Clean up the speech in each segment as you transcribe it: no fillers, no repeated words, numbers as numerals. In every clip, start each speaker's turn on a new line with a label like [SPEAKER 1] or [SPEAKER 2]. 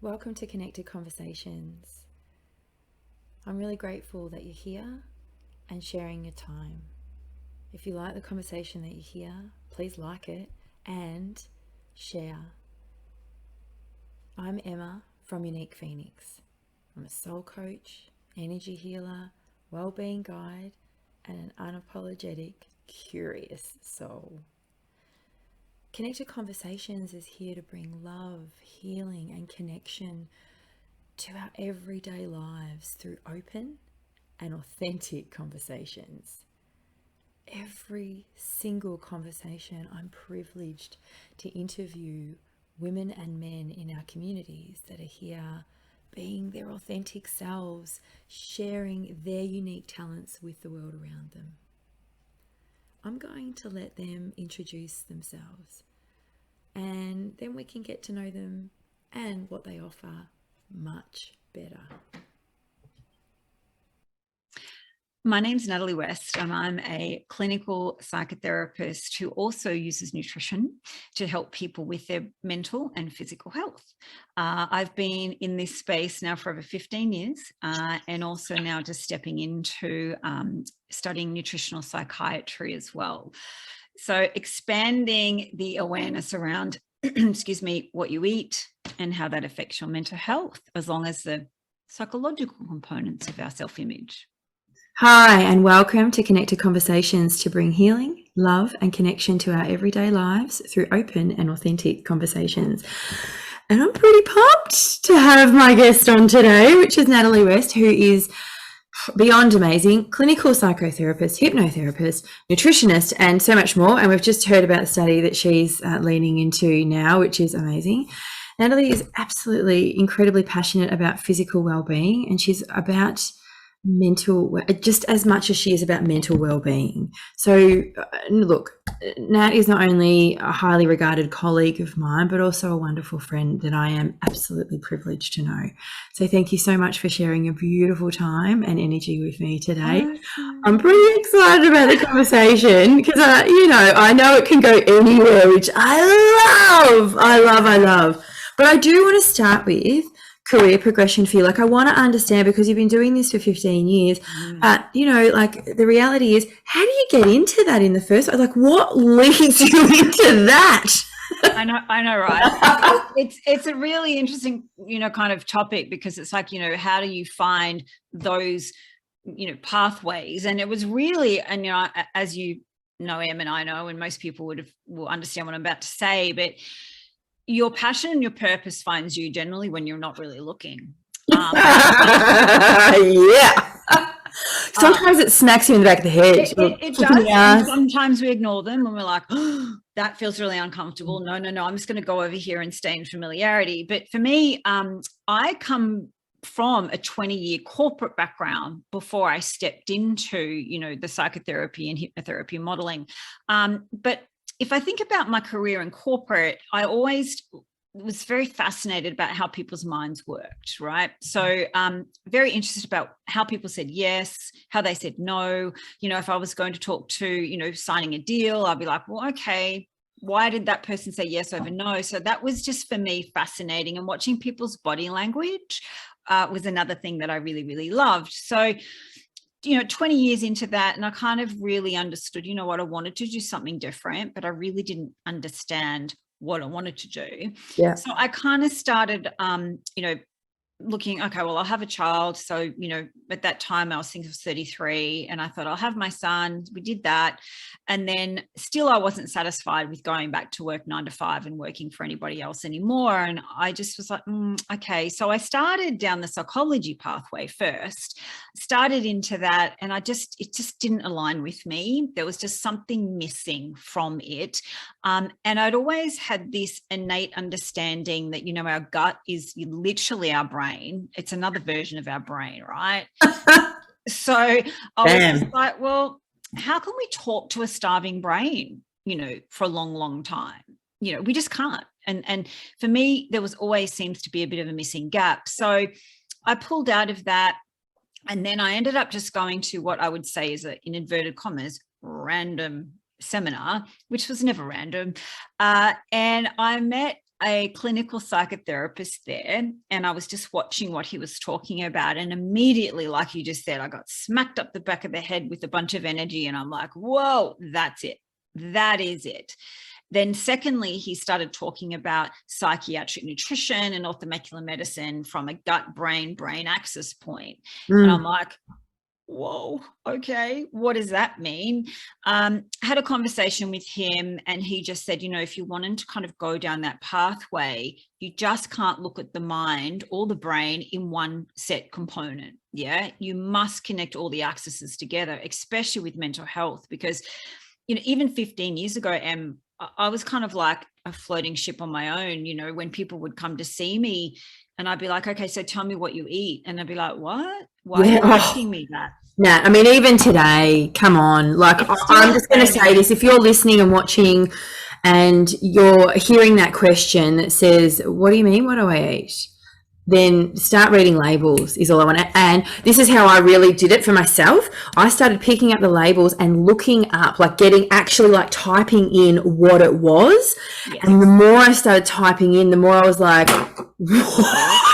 [SPEAKER 1] Welcome to Connected Conversations. I'm really grateful that you're here and sharing your time. If you like the conversation that you hear, please like it and share. I'm Emma from Unique Phoenix. I'm a soul coach, energy healer, well-being guide, and an unapologetic, curious soul. Connected Conversations is here to bring love, healing, and connection to our everyday lives through open and authentic conversations. Every single conversation, I'm privileged to interview women and men in our communities that are here being their authentic selves, sharing their unique talents with the world around them. I'm going to let them introduce themselves, and then we can get to know them and what they offer much better.
[SPEAKER 2] My name's Natalie West, and I'm a clinical psychotherapist who also uses nutrition to help people with their mental and physical health. I've been in this space now for over 15 years and also now just stepping into studying nutritional psychiatry as well. So expanding the awareness around, excuse me, what you eat and how that affects your mental health, as long as the psychological components of our self-image.
[SPEAKER 1] Hi, and welcome to Connected Conversations to bring healing, love, and connection to our everyday lives through open and authentic conversations. And I'm pretty pumped to have my guest on today, which is Natalie West, who is beyond amazing, clinical psychotherapist, hypnotherapist, nutritionist, and so much more. And we've just heard about the study that she's leaning into now, which is amazing. Natalie is absolutely incredibly passionate about physical well-being, and she's about mental, just as much as she is about mental well-being. So look, Nat is not only a highly regarded colleague of mine, but also a wonderful friend that I am absolutely privileged to know. So thank you so much for sharing your beautiful time and energy with me today. Awesome. I'm pretty excited about the conversation because I know it can go anywhere, which I love. But I do want to start with career progression for you. Like, I want to understand, because you've been doing this for 15 years, like the reality is, how do you get into that in the first place? Like, what leads you into that?
[SPEAKER 2] I know, right? It's a really interesting, kind of topic, because it's like, how do you find those, pathways? And it was really, and, as you know, Em, and I know, and most people will understand what I'm about to say, but your passion and your purpose finds you generally when you're not really looking.
[SPEAKER 1] Yeah. Sometimes it smacks you in the back of the head.
[SPEAKER 2] It does. And sometimes we ignore them and we're like, oh, that feels really uncomfortable. No, I'm just going to go over here and stay in familiarity. But for me, I come from a 20-year corporate background before I stepped into, the psychotherapy and hypnotherapy modeling. But if I think about my career in corporate, I always was very fascinated about how people's minds worked, right? So very interested about how people said yes, how they said no. If I was going to talk to, signing a deal, I'd be like, well, okay, why did that person say yes over no? So that was just, for me, fascinating. And watching people's body language was another thing that I really, really loved. So 20 years into that, and I kind of really understood, what I wanted to do something different, but I really didn't understand what I wanted to do. Yeah. So I kind of started, looking, okay, well, I'll have a child. So, at that time I was thinking of 33, and I thought, I'll have my son. We did that. And then still I wasn't satisfied with going back to work 9 to 5 and working for anybody else anymore. And I just was like, okay. So I started down the psychology pathway first, started into that. And it just didn't align with me. There was just something missing from it. And I'd always had this innate understanding that, our gut is literally our brain. It's another version of our brain, right? So I was just like, well, how can we talk to a starving brain, for a long, long time? We just can't. And for me, there was always seems to be a bit of a missing gap. So I pulled out of that. And then I ended up just going to what I would say is in inverted commas, random seminar, which was never random. And I met a clinical psychotherapist there, and I was just watching what he was talking about, and immediately, like you just said, I got smacked up the back of the head with a bunch of energy, and I'm like, whoa, that's it. That is it. Then secondly, he started talking about psychiatric nutrition and orthomolecular medicine from a gut-brain axis point. And I'm like, whoa, okay, what does that mean? Had a conversation with him, and he just said, you know, if you wanted to kind of go down that pathway, you just can't look at the mind or the brain in one set component. Yeah, you must connect all the axes together, especially with mental health, because, you know, even 15 years ago, I was kind of like a floating ship on my own. You know, when people would come to see me, and I'd be like, okay, so tell me what you eat. And I'd be like, what? Why are you asking me that?
[SPEAKER 1] Nah, I mean, even today, come on. Like, I'm just going to say this. If you're listening and watching and you're hearing that question that says, what do you mean, what do I eat? Then start reading labels is all I want. And this is how I really did it for myself. I started picking up the labels and looking up, like actually typing in what it was. Yes. And the more I started typing in, the more I was like, what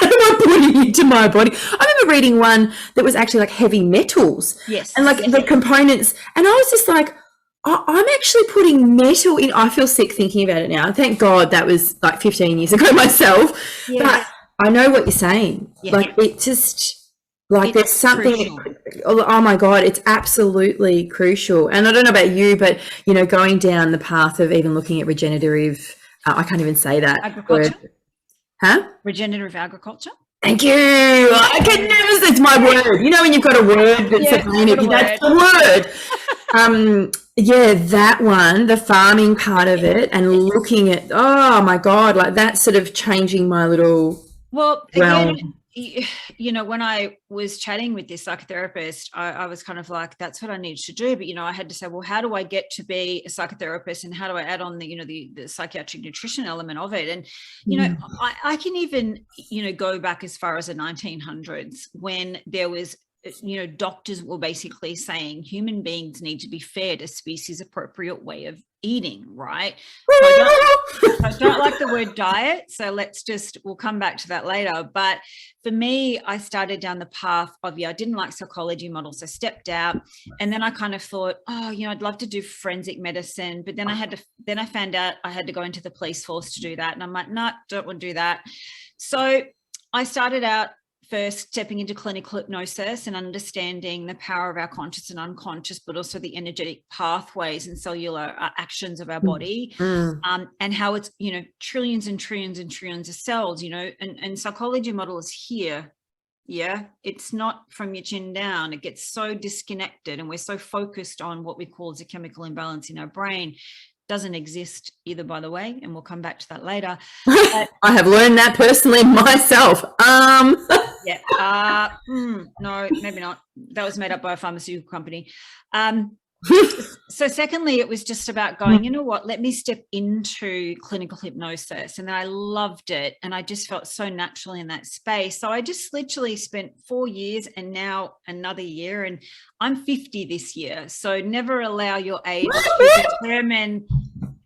[SPEAKER 1] am I putting into my body? I remember reading one that was actually like heavy metals.
[SPEAKER 2] Yes.
[SPEAKER 1] And like the components. And I was just like, I'm actually putting metal in. I feel sick thinking about it now. Thank God that was like 15 years ago myself. Yeah. But I know what you're saying. Yeah. Like, it just, like, it's there's something, oh my God, it's absolutely crucial. And I don't know about you, but, you know, going down the path of even looking at regenerative, I can't even say that
[SPEAKER 2] agriculture.
[SPEAKER 1] Word. Huh?
[SPEAKER 2] Regenerative agriculture.
[SPEAKER 1] Thank you. I can never, it's my word. You know, when you've got a word that's that's the word. Yeah, that one, the farming part of it, and looking at, oh my God, like that's sort of changing my little.
[SPEAKER 2] Well, again, you know, when I was chatting with this psychotherapist, I was kind of like, that's what I need to do. But, you know, I had to say, well, how do I get to be a psychotherapist, and how do I add on the, you know, the psychiatric nutrition element of it? And, you know, I can even, you know, go back as far as the 1900s when there was, you know, doctors were basically saying human beings need to be fed a species appropriate way of eating, right? So I don't like the word diet, so we'll come back to that later. But for me, I started down the path of, I didn't like psychology models. I stepped out, and then I kind of thought, oh, you know, I'd love to do forensic medicine, but then I found out I had to go into the police force to do that, and I'm like, no, don't want to do that. So I started out first stepping into clinical hypnosis and understanding the power of our conscious and unconscious, but also the energetic pathways and cellular actions of our body, and how it's, you know, trillions and trillions and trillions of cells, you know, and psychology model is here. Yeah, it's not from your chin down. It gets so disconnected, and we're so focused on what we call as a chemical imbalance in our brain. Doesn't exist either, by the way, and we'll come back to that later.
[SPEAKER 1] I have learned that personally myself.
[SPEAKER 2] No, maybe not. That was made up by a pharmaceutical company. So secondly, it was just about going, you know what, let me step into clinical hypnosis. And then I loved it, and I just felt so naturally in that space. So I just literally spent 4 years, and now another year, and I'm 50 this year. So never allow your age to determine,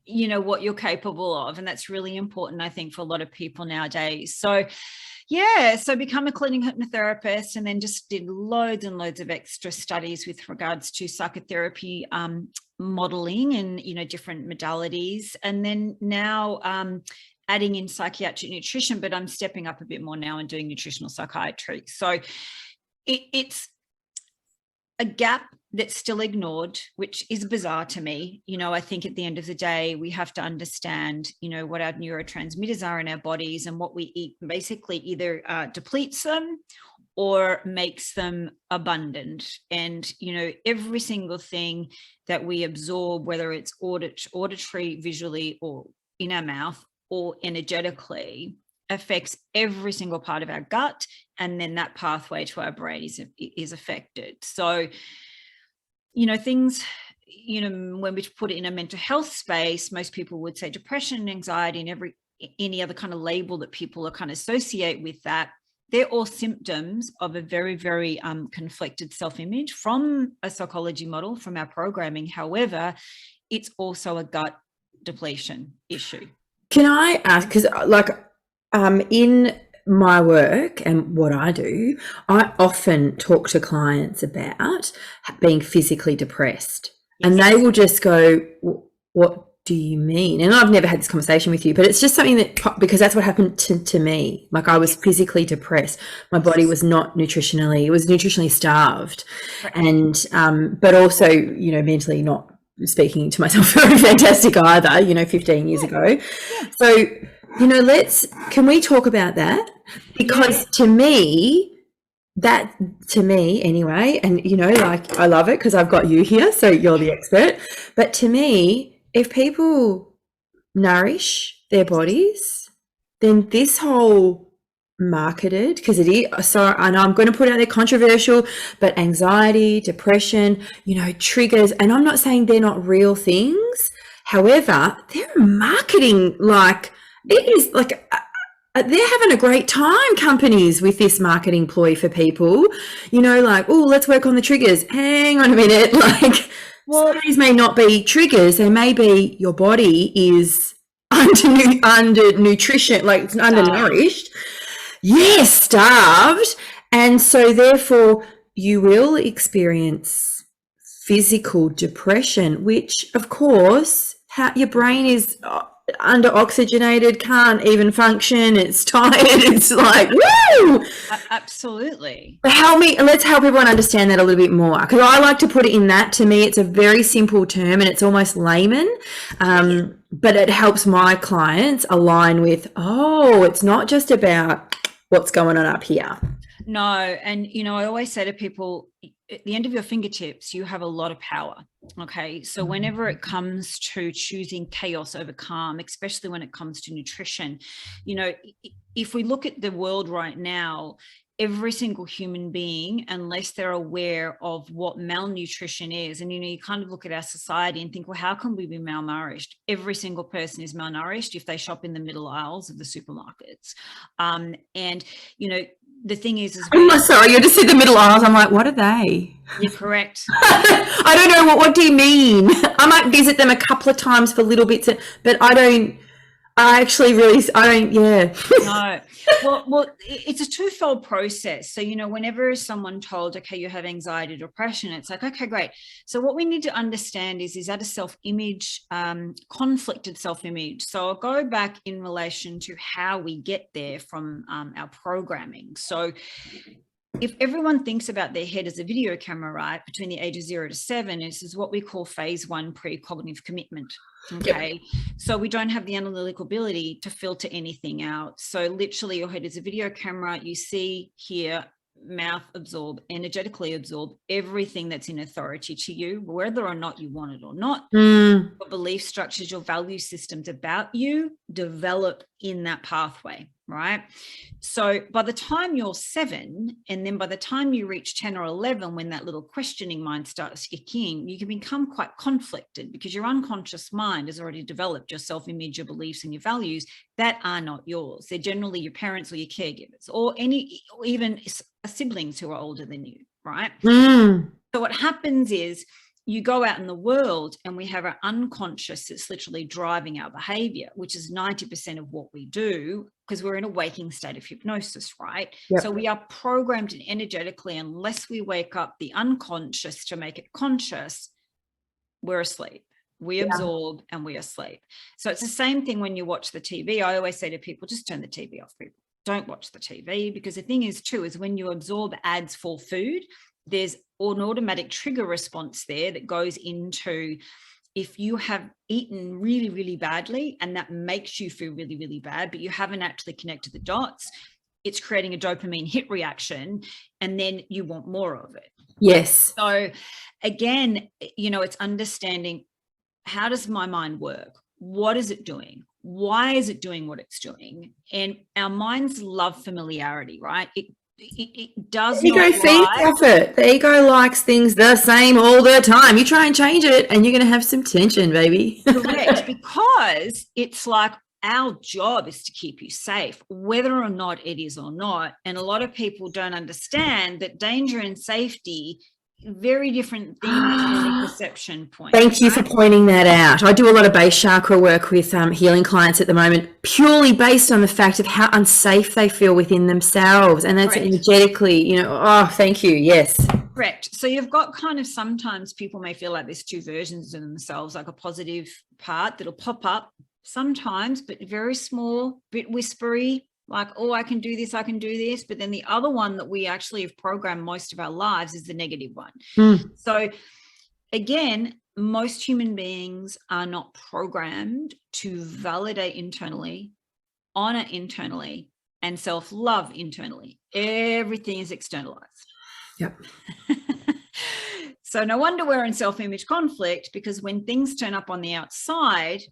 [SPEAKER 2] you know, what you're capable of. And that's really important, I think, for a lot of people nowadays. So so become a clinical hypnotherapist, and then just did loads and loads of extra studies with regards to psychotherapy modeling and, you know, different modalities. And then now adding in psychiatric nutrition, but I'm stepping up a bit more now and doing nutritional psychiatry. So it's a gap that's still ignored, which is bizarre to me. You know, I think at the end of the day, we have to understand, you know, what our neurotransmitters are in our bodies, and what we eat basically either depletes them or makes them abundant. And, you know, every single thing that we absorb, whether it's auditory, visually, or in our mouth, or energetically, affects every single part of our gut, and then that pathway to our brain is affected. So, you know, things, you know, when we put it in a mental health space, most people would say depression, anxiety, and any other kind of label that people are kind of associate with that. They're all symptoms of a very, very conflicted self-image from a psychology model, from our programming. However, it's also a gut depletion issue.
[SPEAKER 1] Can I ask, because like in my work and what I do, I often talk to clients about being physically depressed. And they will just go, what do you mean? And I've never had this conversation with you, but it's just something that, because that's what happened to me. Like I was physically depressed. My body was not nutritionally, it was nutritionally starved. And, but also, you know, mentally not speaking to myself very fantastic either, you know, 15 years ago. So, you know, can we talk about that? Because to me anyway, and you know, like I love it because I've got you here, so you're the expert. But to me, if people nourish their bodies, then this whole marketed, because it is, so I know I'm going to put out there controversial, but anxiety, depression, you know, triggers, and I'm not saying they're not real things. However, they're marketing like it is like they're having a great time, companies, with this marketing ploy for people, you know, like, oh, let's work on the triggers. Hang on a minute. Like, well, some of these may not be triggers. They may be your body is under nutrition, like it's undernourished. Yes, starved. And so therefore you will experience physical depression, which of course your brain is under oxygenated, can't even function, it's tired, it's like woo.
[SPEAKER 2] Absolutely.
[SPEAKER 1] But let's help everyone understand that a little bit more, because I like to put it in that, to me it's a very simple term and it's almost layman, but it helps my clients align with, oh, it's not just about what's going on up here.
[SPEAKER 2] No, and you know, I always say to people, at the end of your fingertips, you have a lot of power. Okay. So whenever it comes to choosing chaos over calm, especially when it comes to nutrition, you know, if we look at the world right now, every single human being, unless they're aware of what malnutrition is, and you know, you kind of look at our society and think, well, how can we be malnourished? Every single person is malnourished if they shop in the middle aisles of the supermarkets. And you know, the thing is
[SPEAKER 1] I'm sorry, you just said the middle aisles. I'm like, what are they?
[SPEAKER 2] You're correct.
[SPEAKER 1] I don't know. What do you mean? I might visit them a couple of times for little bits, but I don't. Yeah.
[SPEAKER 2] No. Well, it's a twofold process. So, you know, whenever someone told, okay, you have anxiety, depression, it's like, okay, great. So what we need to understand is that a self-image, conflicted self-image. So I'll go back in relation to how we get there from our programming. So if everyone thinks about their head as a video camera, right, between the ages 0 to 7, this is what we call phase 1 pre-cognitive commitment. Okay. Yep. So we don't have the analytical ability to filter anything out. So literally your head is a video camera. You see, hear, mouth, absorb, energetically absorb everything that's in authority to you, whether or not you want it or not. Your belief structures, your value systems about you develop in that pathway, right? So by the time you're 7, and then by the time you reach 10 or 11, when that little questioning mind starts kicking, you can become quite conflicted because your unconscious mind has already developed your self-image, your beliefs, and your values that are not yours. They're generally your parents or your caregivers, or even siblings who are older than you, right? So what happens is you go out in the world and we have our unconscious that's literally driving our behavior, which is 90% of what we do, because we're in a waking state of hypnosis, right? Yep. So we are programmed and energetically, unless we wake up the unconscious to make it conscious, we're asleep. We absorb and we are asleep. So it's the same thing when you watch the TV. I always say to people, just turn the TV off, people. Don't watch the TV, because the thing is too, is when you absorb ads for food, there's an automatic trigger response there that goes into, if you have eaten really, really badly and that makes you feel really, really bad, but you haven't actually connected the dots, it's creating a dopamine hit reaction, and then you want more of it.
[SPEAKER 1] Yes.
[SPEAKER 2] So again, you know, it's understanding, how does my mind work? What is it doing? Why is it doing what it's doing? And our minds love familiarity, right? It does
[SPEAKER 1] the ego feeds off it. The ego likes things the same all the time. You try and change it and you're going to have some tension, baby.
[SPEAKER 2] Correct. Because it's like, our job is to keep you safe, whether or not it is or not. And a lot of people don't understand that danger and safety very different things from a perception point.
[SPEAKER 1] Thank you for pointing that out. I do a lot of base chakra work with healing clients at the moment, purely based on the fact of how unsafe they feel within themselves. And that's energetically, you know, oh, thank you. Yes.
[SPEAKER 2] Correct. So you've got kind of, sometimes people may feel like there's two versions of themselves, like a positive part that'll pop up sometimes, but very small, bit whispery, like, oh, I can do this, I can do this. But then the other one that we actually have programmed most of our lives is the negative one. So again, most human beings are not programmed to validate internally, honor internally, and self-love internally. Everything is externalized.
[SPEAKER 1] Yep.
[SPEAKER 2] So no wonder we're in self-image conflict, because when things turn up on the outside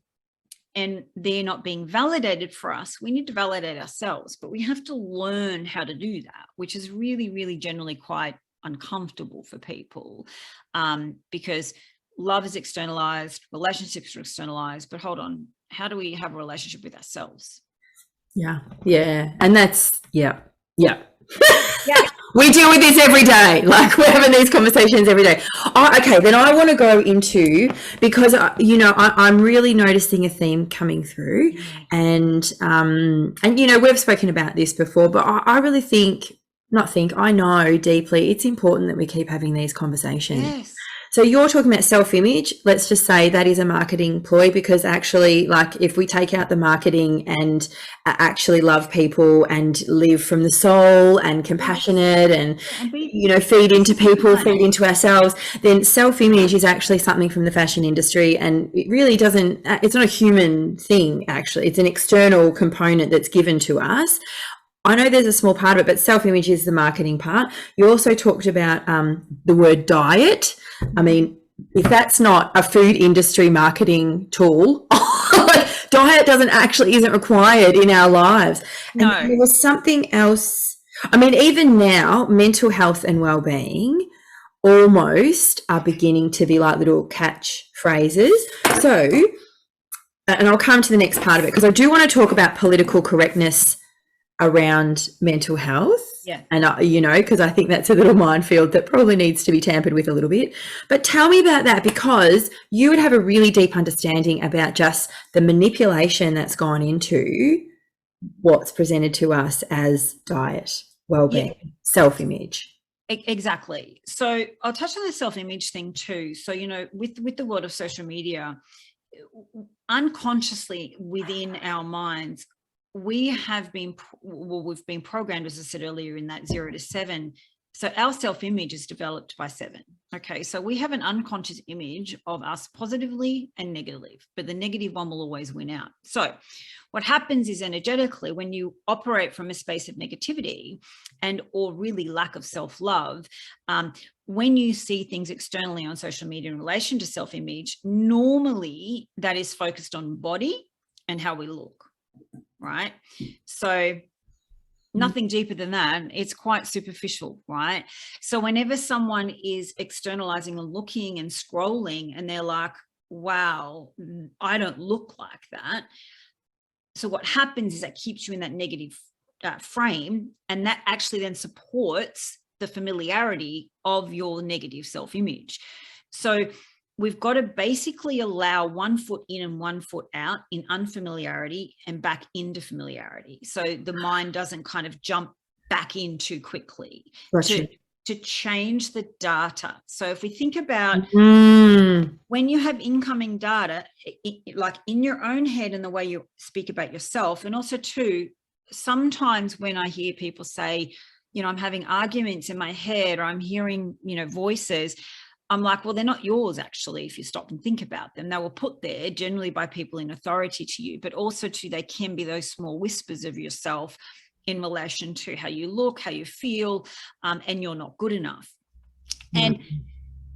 [SPEAKER 2] and they're not being validated for us, we need to validate ourselves, but we have to learn how to do that, which is really, really generally quite uncomfortable for people, because love is externalized, relationships are externalized, but hold on, how do we have a relationship with ourselves?
[SPEAKER 1] Yeah. And that's, yeah. We deal with this every day. Like, we're having these conversations every day. Oh, okay. Then I want to go into, because, you know, I'm really noticing a theme coming through, and, you know, we've spoken about this before, but I really I know deeply it's important that we keep having these conversations.
[SPEAKER 2] Yes.
[SPEAKER 1] So you're talking about self-image. Let's just say that is a marketing ploy, because actually, like, if we take out the marketing and actually love people and live from the soul and compassionate and, you know, feed into people, feed into ourselves, then self-image is actually something from the fashion industry, and it really doesn't, it's not a human thing, actually. It's an external component that's given to us. I know there's a small part of it, but self-image is the marketing part. You also talked about the word diet. I mean, if that's not a food industry marketing tool, diet isn't required in our lives.
[SPEAKER 2] No.
[SPEAKER 1] And there was something else. I mean, even now, mental health and well-being almost are beginning to be like little catch phrases. So, and I'll come to the next part of it, because I do want to talk about political correctness around mental health.
[SPEAKER 2] Yeah.
[SPEAKER 1] And, you know, because I think that's a little minefield that probably needs to be tampered with a little bit. But tell me about that, because you would have a really deep understanding about just the manipulation that's gone into what's presented to us as diet, well-being, self-image.
[SPEAKER 2] Exactly. So I'll touch on the self-image thing too. So, you know, with the world of social media, unconsciously within our minds, we've been programmed, as I said earlier, in that 0 to 7. So our self-image is developed by 7. Okay. So we have an unconscious image of us positively and negatively, but the negative one will always win out. So what happens is, energetically, when you operate from a space of negativity and or really lack of self-love, when you see things externally on social media in relation to self-image, normally that is focused on body and how we look. Right. So nothing deeper than that. It's quite superficial. Right. So whenever someone is externalizing and looking and scrolling and they're like, wow, I don't look like that. So what happens is that keeps you in that negative frame. And that actually then supports the familiarity of your negative self-image. So we've got to basically allow one foot in and one foot out in unfamiliarity and back into familiarity. So the mind doesn't kind of jump back in too quickly to change the data. So if we think about when you have incoming data, like in your own head and the way you speak about yourself, and also too, sometimes when I hear people say, you know, I'm having arguments in my head, or I'm hearing, you know, voices, I'm like, well, they're not yours, actually, if you stop and think about them. They were put there generally by people in authority to you, but also too, they can be those small whispers of yourself in relation to how you look, how you feel, and you're not good enough. And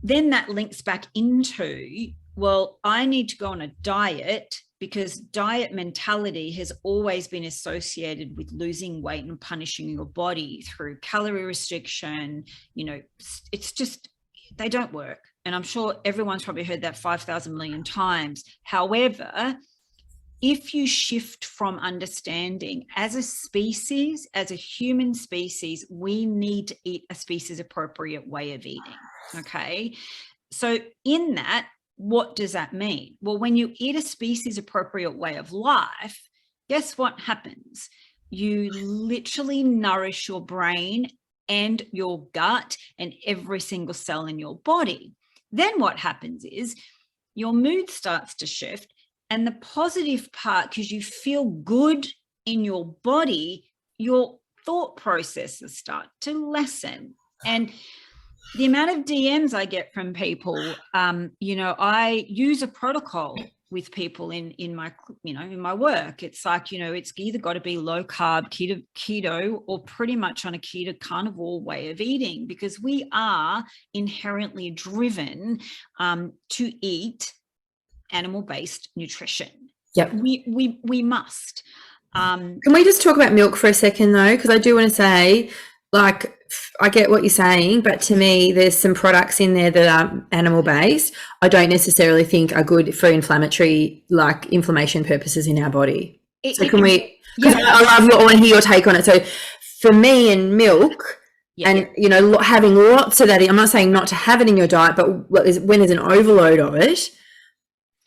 [SPEAKER 2] then that links back into, well, I need to go on a diet, because diet mentality has always been associated with losing weight and punishing your body through calorie restriction. You know, it's just, they don't work. And I'm sure everyone's probably heard that 5,000 million times. However, if you shift from understanding as a species, as a human species, we need to eat a species appropriate way of eating. Okay. So in that, what does that mean? Well, when you eat a species appropriate way of life, guess what happens? You literally nourish your brain and your gut and every single cell in your body. Then what happens is your mood starts to shift, and the positive part, because you feel good in your body, your thought processes start to lessen. And the amount of DMs I get from people, I use a protocol with people in my work. It's like, it's either got to be low carb, keto, or pretty much on a keto carnivore way of eating, because we are inherently driven to eat animal-based nutrition.
[SPEAKER 1] Yep.
[SPEAKER 2] We must.
[SPEAKER 1] Can we just talk about milk for a second though? Because I do want to say, like, I get what you're saying, but to me, there's some products in there that are animal-based. I don't necessarily think are good for inflammation purposes in our body. So can we? Because I want to hear your take on it. So for me, and milk, and having lots of that. I'm not saying not to have it in your diet, but when there's an overload of it.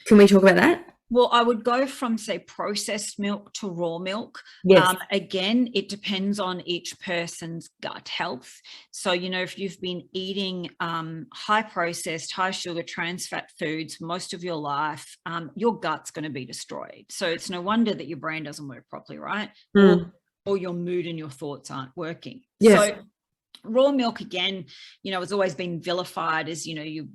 [SPEAKER 1] Can we talk about that?
[SPEAKER 2] Well, I would go from, say, processed milk to raw milk.
[SPEAKER 1] Yes.
[SPEAKER 2] Again, it depends on each person's gut health. So, if you've been eating high processed, high sugar, trans fat foods most of your life, your gut's going to be destroyed. So it's no wonder that your brain doesn't work properly, right? Or your mood and your thoughts aren't working.
[SPEAKER 1] Yes.
[SPEAKER 2] So raw milk, again, it's always been vilified as, you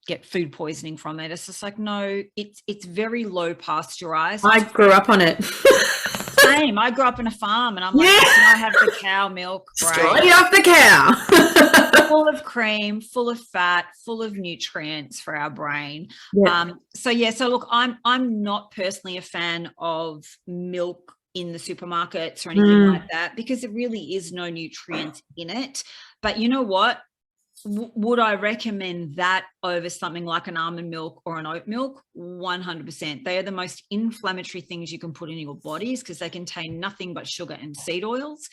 [SPEAKER 2] get food poisoning from it. It's just like, no, it's very low pasteurized.
[SPEAKER 1] I grew up on it.
[SPEAKER 2] Same. I grew up in a farm, and I'm like, can I have the cow milk?
[SPEAKER 1] Straight off the cow.
[SPEAKER 2] Full of cream, full of fat, full of nutrients for our brain.
[SPEAKER 1] Yeah.
[SPEAKER 2] So look, I'm not personally a fan of milk in the supermarkets or anything like that, because there really is no nutrients in it. But you know what? Would I recommend that over something like an almond milk or an oat milk? 100%. They are the most inflammatory things you can put in your bodies, because they contain nothing but sugar and seed oils.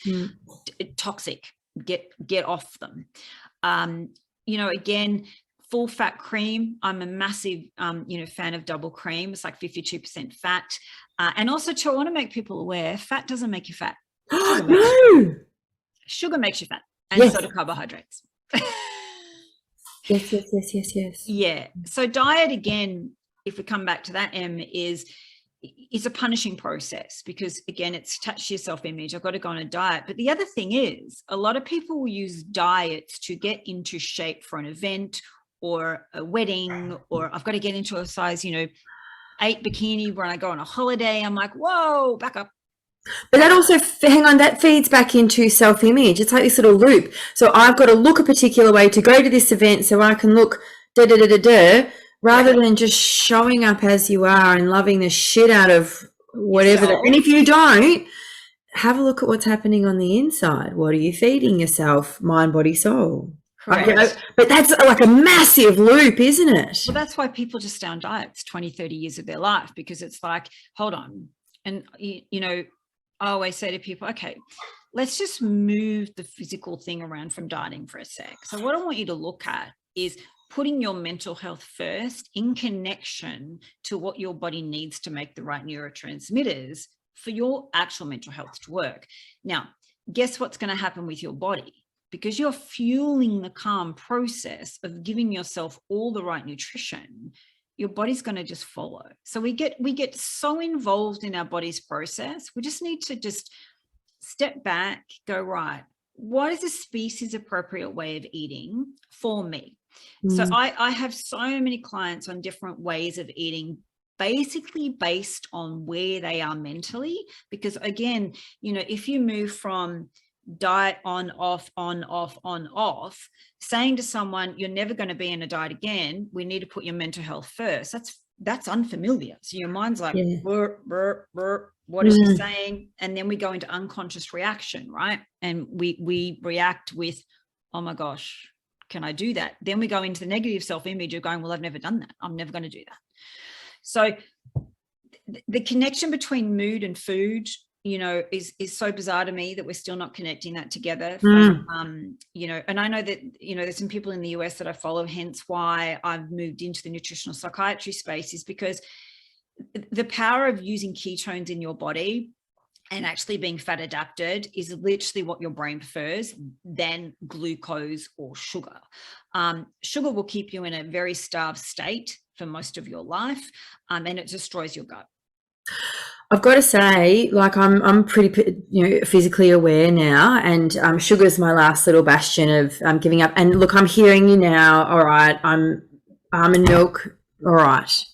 [SPEAKER 2] Toxic. Get off them. Again, full fat cream. I'm a massive, fan of double cream. It's like 52% fat. And also, too, I want to make people aware, fat doesn't make you fat. Sugar makes you fat. And so do carbohydrates.
[SPEAKER 1] Yes.
[SPEAKER 2] Yeah. So diet, again, if we come back to that, is a punishing process, because, again, it's attached to your self-image. I've got to go on a diet. But the other thing is, a lot of people will use diets to get into shape for an event or a wedding, or I've got to get into a size, 8 bikini when I go on a holiday. I'm like, whoa, back up.
[SPEAKER 1] But that also, hang on, that feeds back into self-image. It's like this little loop. So I've got to look a particular way to go to this event so I can look rather than just showing up as you are and loving the shit out of whatever. And if you don't, have a look at what's happening on the inside. What are you feeding yourself? Mind, body, soul.
[SPEAKER 2] Correct.
[SPEAKER 1] But that's like a massive loop, isn't it?
[SPEAKER 2] Well, that's why people just stay on diets 20, 30 years of their life, because it's like, hold on. And, I always say to people, okay, let's just move the physical thing around from dieting for a sec. So what I want you to look at is putting your mental health first in connection to what your body needs to make the right neurotransmitters for your actual mental health to work. Now, guess what's going to happen with your body? Because you're fueling the calm process of giving yourself all the right nutrition, your body's going to just follow. So we get so involved in our body's process. We just need to just step back, go, right, what is a species appropriate way of eating for me? So I have so many clients on different ways of eating, basically based on where they are mentally. Because, again, if you move from diet on, off, saying to someone, you're never going to be in a diet again, we need to put your mental health first. That's unfamiliar. So your mind's like, burr, burr, burr. What is she saying? And then we go into unconscious reaction, right? And we react with, oh my gosh, can I do that? Then we go into the negative self-image of going, well, I've never done that. I'm never going to do that. So the connection between mood and food, you know, is so bizarre to me that we're still not connecting that together. From, you know, and I know that, you know, there's some people in the US that I follow, hence why I've moved into the nutritional psychiatry space, is because the power of using ketones in your body and actually being fat adapted is literally what your brain prefers than glucose or sugar. Sugar will keep you in a very starved state for most of your life, and it destroys your gut.
[SPEAKER 1] I've got to say, like, I'm pretty, you know, physically aware now, and sugar's my last little bastion of giving up. And look, I'm hearing you now. All right, I'm almond milk. All right.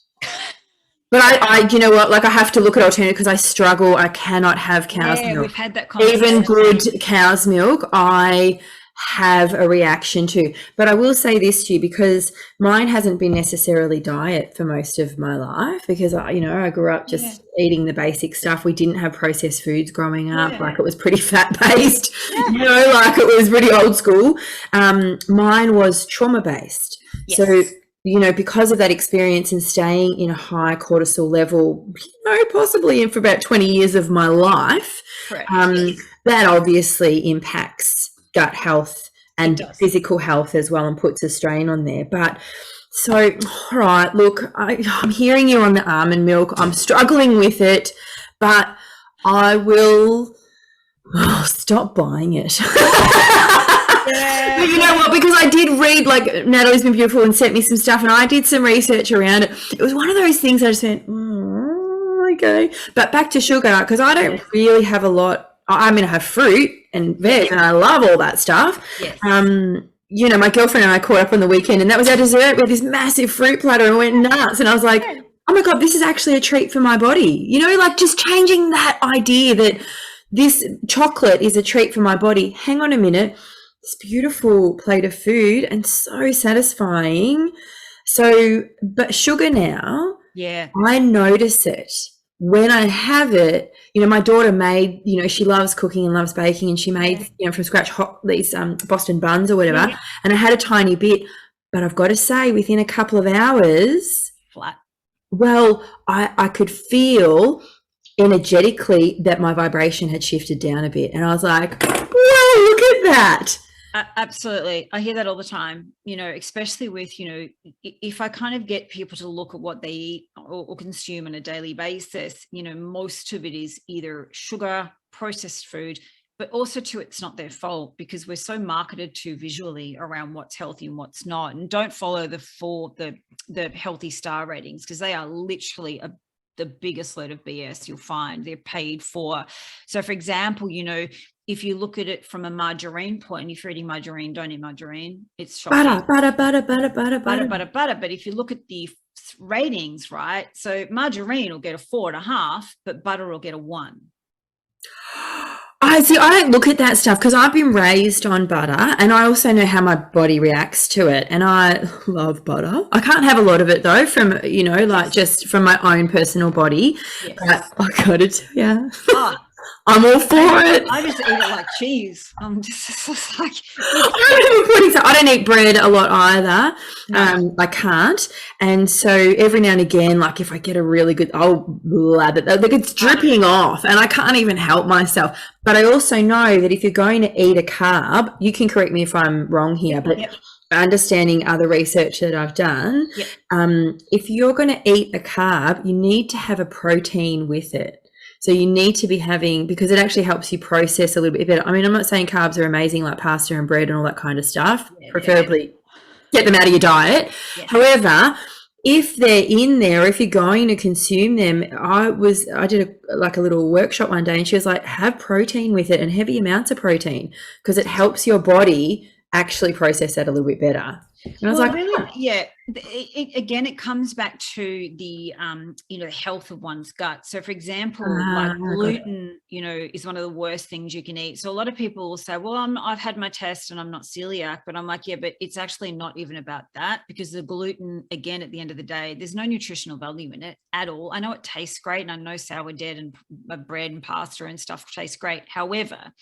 [SPEAKER 1] But I, you know what? Like, I have to look at alternative because I struggle. I cannot have cow's milk.
[SPEAKER 2] We've had that conversation.
[SPEAKER 1] Even good cow's milk, I have a reaction to. But I will say this to you, because mine hasn't been necessarily diet for most of my life, because I, you know, I grew up just eating the basic stuff. We didn't have processed foods growing up. Like, it was pretty fat based, you know, like it was pretty old school. Mine was trauma based. So, you know, because of that experience and staying in a high cortisol level, you know, possibly for about 20 years of my life, that obviously impacts gut health and physical health as well, and puts a strain on there. But so, all right, look, I'm hearing you on the almond milk. I'm struggling with it, but I will stop buying it. But you know what? Because I did read, like, Natalie's been beautiful and sent me some stuff, and I did some research around it. It was one of those things I just went, okay. But back to sugar, because I don't really have a lot. I mean, I have fruit and veg, and I love all that stuff. You know, my girlfriend and I caught up on the weekend, and that was our dessert. We had this massive fruit platter and went nuts. And I was like, oh my God, this is actually a treat for my body. You know, like, just changing that idea that this chocolate is a treat for my body. Hang on a minute. This beautiful plate of food and so satisfying. So, but sugar now, I notice it when I have it. You know, my daughter made, you know, she loves cooking and loves baking, and she made, you know, from scratch these Boston buns or whatever. And I had a tiny bit, but I've got to say, within a couple of hours,
[SPEAKER 2] flat.
[SPEAKER 1] Well, I could feel energetically that my vibration had shifted down a bit, and I was like, whoa, look at that.
[SPEAKER 2] Absolutely. I hear that all the time, you know, especially with, you know, if I kind of get people to look at what they eat or consume on a daily basis, you know, most of it is either sugar, processed food, but also too, it's not their fault, because we're so marketed to visually around what's healthy and what's not. And don't follow the healthy star ratings, because they are literally the biggest load of BS you'll find. They're paid for. So for example, you know, if you look at it from a margarine point, if you're eating margarine, don't eat margarine. It's shocking. Butter. But if you look at the ratings, right? So margarine will get a 4.5, but butter will get a 1.
[SPEAKER 1] I don't look at that stuff, because I've been raised on butter, and I also know how my body reacts to it, and I love butter. I can't have a lot of it though, from, you know, like, just from my own personal body. But I gotta tell you, I'm all for it.
[SPEAKER 2] I just eat it like cheese. I'm just like,
[SPEAKER 1] I don't eat bread a lot either. No. I can't. And so every now and again, like, if I get a really good, I'll lather it. Like, it's dripping off, and I can't even help myself. But I also know that if you're going to eat a carb, you can correct me if I'm wrong here, but understanding other research that I've done, if you're going to eat a carb, you need to have a protein with it. So you need to be having, because it actually helps you process a little bit better. I mean, I'm not saying carbs are amazing, like pasta and bread and all that kind of stuff. Preferably get them out of your diet. However, if they're in there, or if you're going to consume them, I did a little workshop one day, and she was like, have protein with it, and heavy amounts of protein, because it helps your body actually process that a little bit better. And I was like,
[SPEAKER 2] really, again, it comes back to the, you know, the health of one's gut. So for example, like gluten, you know, is one of the worst things you can eat. So a lot of people will say, well, I've had my test and I'm not celiac, but I'm like, yeah, but it's actually not even about that, because the gluten, again, at the end of the day, there's no nutritional value in it at all. I know it tastes great, and I know sourdough and bread and pasta and stuff tastes great. However,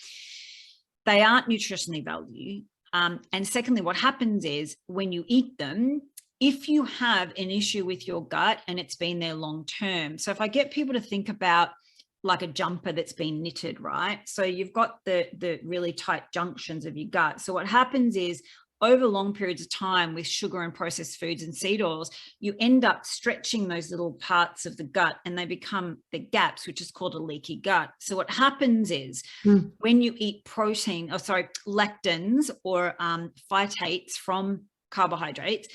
[SPEAKER 2] they aren't nutritionally valued. And secondly, what happens is when you eat them, if you have an issue with your gut and it's been there long term. So if I get people to think about like a jumper that's been knitted, right? So you've got the really tight junctions of your gut. So what happens is over long periods of time with sugar and processed foods and seed oils, you end up stretching those little parts of the gut and they become the gaps, which is called a leaky gut. So what happens is when you eat lectins or phytates from carbohydrates,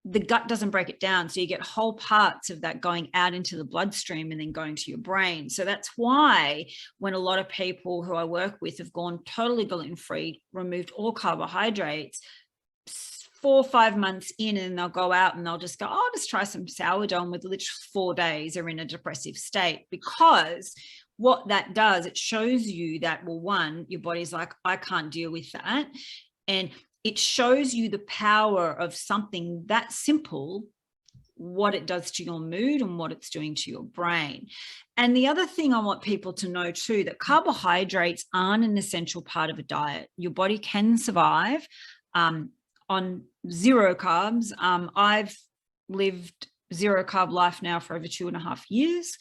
[SPEAKER 2] the gut doesn't break it down. So you get whole parts of that going out into the bloodstream and then going to your brain. So that's why when a lot of people who I work with have gone totally gluten-free, removed all carbohydrates, 4 or 5 months in, and they'll go out and they'll just go, oh, I'll just try some sourdough, and with literally 4 days are in a depressive state. Because what that does, it shows you that, well, one, your body's like, I can't deal with that. And it shows you the power of something that simple, what it does to your mood and what it's doing to your brain. And the other thing I want people to know too, that carbohydrates aren't an essential part of a diet. Your body can survive on 0 carbs. I've lived 0 carb life now for over 2.5 years.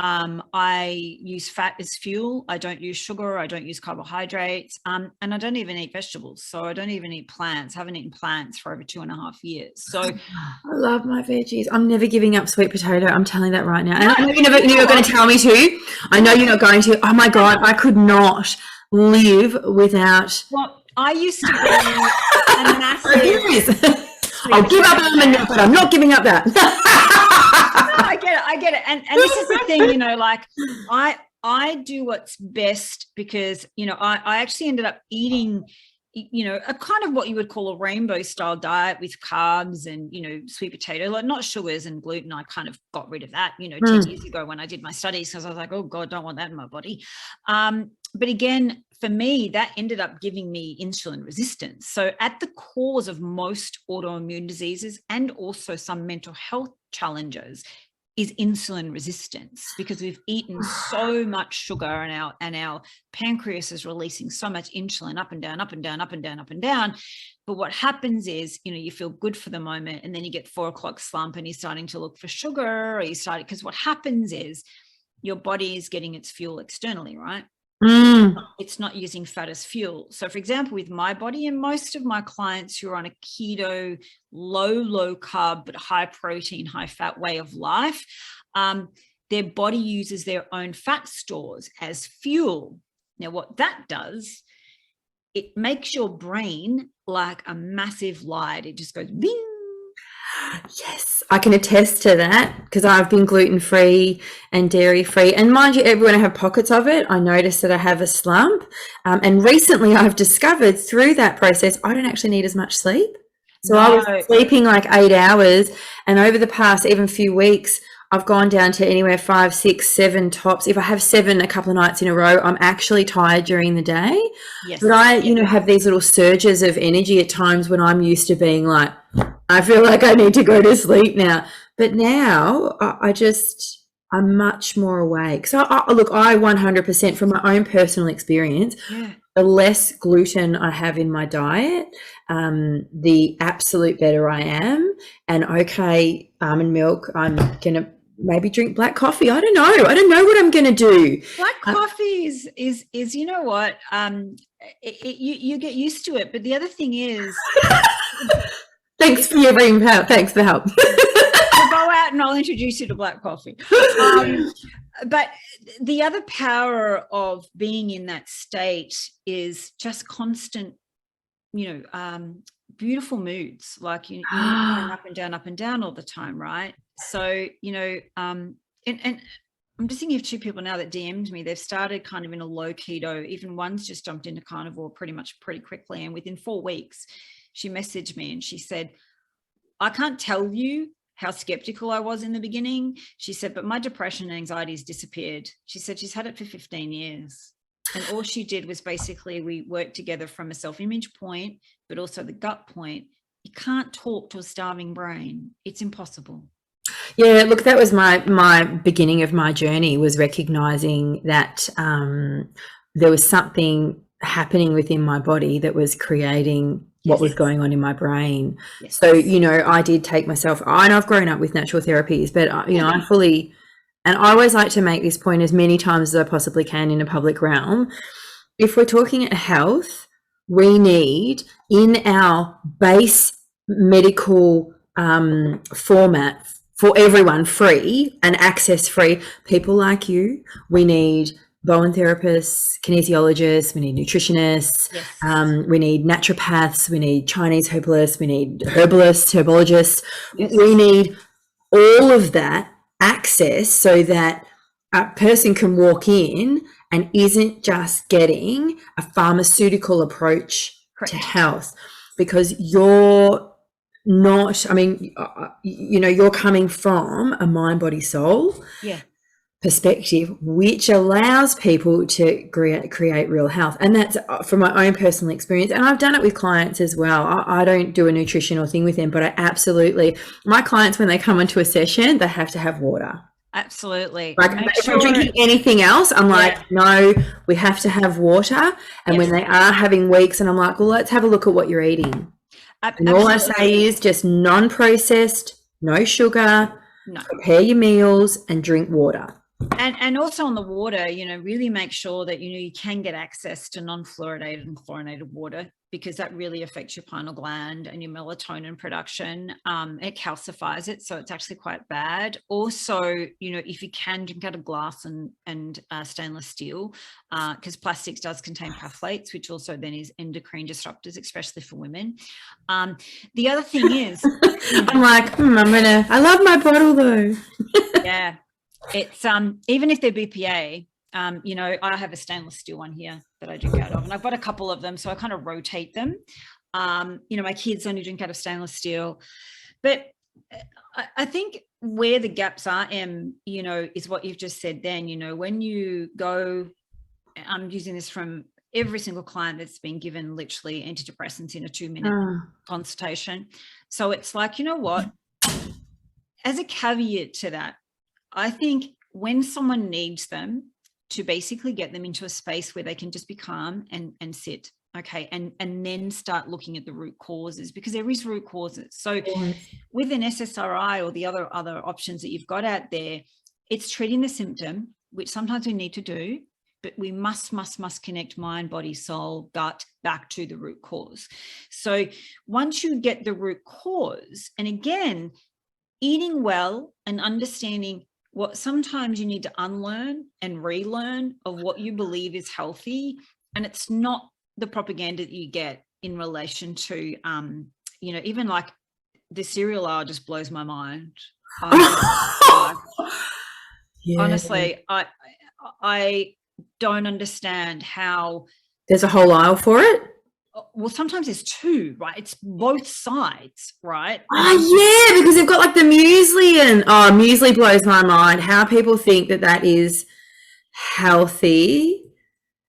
[SPEAKER 2] I use fat as fuel. I don't use sugar. I don't use carbohydrates. And I don't even eat vegetables. So I don't even eat plants. I haven't eaten plants for over 2.5 years. So
[SPEAKER 1] I love my veggies. I'm never giving up sweet potato. I'm telling that right now. And I know you're going to tell me to. I know you're not going to. Oh my God, I could not live without.
[SPEAKER 2] Well, I used to be a massive.
[SPEAKER 1] I'll give up almond milk, but I'm not giving up that.
[SPEAKER 2] I get it. And this is the thing, you know, like I do what's best because, you know, I actually ended up eating, you know, a kind of what you would call a rainbow style diet with carbs and, you know, sweet potato, like not sugars and gluten. I kind of got rid of that, you know, 10 years ago when I did my studies, because I was like, oh God, don't want that in my body. But again, for me, that ended up giving me insulin resistance. So at the cause of most autoimmune diseases and also some mental health challenges is insulin resistance, because we've eaten so much sugar and our pancreas is releasing so much insulin up and down, up and down, up and down, up and down. But what happens is, you know, you feel good for the moment and then you get 4 o'clock slump and you're starting to look for sugar, or you start, because what happens is your body is getting its fuel externally, right? It's not using fat as fuel. So for example, with my body and most of my clients who are on a keto, low carb, but high protein, high fat way of life, their body uses their own fat stores as fuel. Now, what that does, it makes your brain like a massive light. It just goes bing.
[SPEAKER 1] Yes, I can attest to that, because I've been gluten-free and dairy-free. And mind you, when I have pockets of it, I notice that I have a slump. And recently I've discovered through that process, I don't actually need as much sleep. So I was sleeping like 8 hours. And over the past even few weeks, I've gone down to anywhere 5, 6, 7 tops. If I have 7 a couple of nights in a row, I'm actually tired during the day.
[SPEAKER 2] Yes.
[SPEAKER 1] But I, you know, have these little surges of energy at times when I'm used to being like, I feel like I need to go to sleep now. But now I'm much more awake. So look, I 100% from my own personal experience, the less gluten I have in my diet, the absolute better I am. And okay, almond milk, I'm going to maybe drink black coffee. I don't know what I'm going to do.
[SPEAKER 2] Black coffee is you know what, you get used to it. But the other thing is,
[SPEAKER 1] thanks for your help. Thanks for the help.
[SPEAKER 2] We'll go out and I'll introduce you to black coffee. But the other power of being in that state is just constant, you know, beautiful moods, like you going up and down all the time, right? So, you know, and I'm just thinking of 2 people now that DM'd me. They've started kind of in a low keto. Even one's just jumped into carnivore pretty quickly. And within 4 weeks, she messaged me and she said, I can't tell you how skeptical I was in the beginning. She said, but my depression and anxiety has disappeared. She said she's had it for 15 years. And all she did was basically, we worked together from a self-image point, but also the gut point. You can't talk to a starving brain. It's impossible.
[SPEAKER 1] Yeah, look, that was my beginning of my journey, was recognizing that there was something happening within my body that was creating what was going on in my brain.
[SPEAKER 2] Yes.
[SPEAKER 1] So, you know, I did take myself, I know I've grown up with natural therapies, but, you know, I fully, and I always like to make this point as many times as I possibly can in a public realm. If we're talking at health, we need in our base medical format for everyone, free and access free, people like you. We need bone therapists, kinesiologists, we need nutritionists, we need naturopaths, we need Chinese herbalists, we need herbologists. We need all of that access so that a person can walk in and isn't just getting a pharmaceutical approach to health, because you're not, I mean, you know, you're coming from a mind, body, soul perspective, which allows people to create real health. And that's from my own personal experience. And I've done it with clients as well. I don't do a nutritional thing with them, but I absolutely, my clients, when they come into a session, they have to have water.
[SPEAKER 2] Absolutely.
[SPEAKER 1] Like if I'm drinking anything else, I'm like, no, we have to have water. And when they are having weeks, and I'm like, well, let's have a look at what you're eating. And all I say is just non-processed, no sugar, prepare your meals and drink water.
[SPEAKER 2] And also on the water, you know, really make sure that, you know, you can get access to non-fluoridated and chlorinated water, because that really affects your pineal gland and your melatonin production. It calcifies it, so it's actually quite bad. Also, you know, if you can, drink out of glass and stainless steel, because plastics does contain phthalates, which also then is endocrine disruptors, especially for women. The other thing is,
[SPEAKER 1] I'm like, I love my bottle though.
[SPEAKER 2] Yeah. It's even if they're BPA, you know, I have a stainless steel one here that I drink out of, and I've got a couple of them, so I kind of rotate them. You know, my kids only drink out of stainless steel, but I think where the gaps are, you know, is what you've just said then. You know, when you go, I'm using this from every single client that's been given literally antidepressants in a 2-minute consultation. So it's like, you know what, as a caveat to that, I think when someone needs them, to basically get them into a space where they can just be calm and sit, okay, and then start looking at the root causes, because there is root causes. So with an SSRI or the other options that you've got out there, it's treating the symptom, which sometimes we need to do, but we must connect mind, body, soul, gut back to the root cause. So once you get the root cause, and again, eating well and understanding what sometimes you need to unlearn and relearn of what you believe is healthy. And it's not the propaganda that you get in relation to, you know, even like the cereal aisle just blows my mind. Honestly, I don't understand how.
[SPEAKER 1] There's a whole aisle for it?
[SPEAKER 2] Well, sometimes there's two, right? It's both sides, right?
[SPEAKER 1] Oh, yeah, because they've got like the muesli, and muesli blows my mind. How people think that is healthy.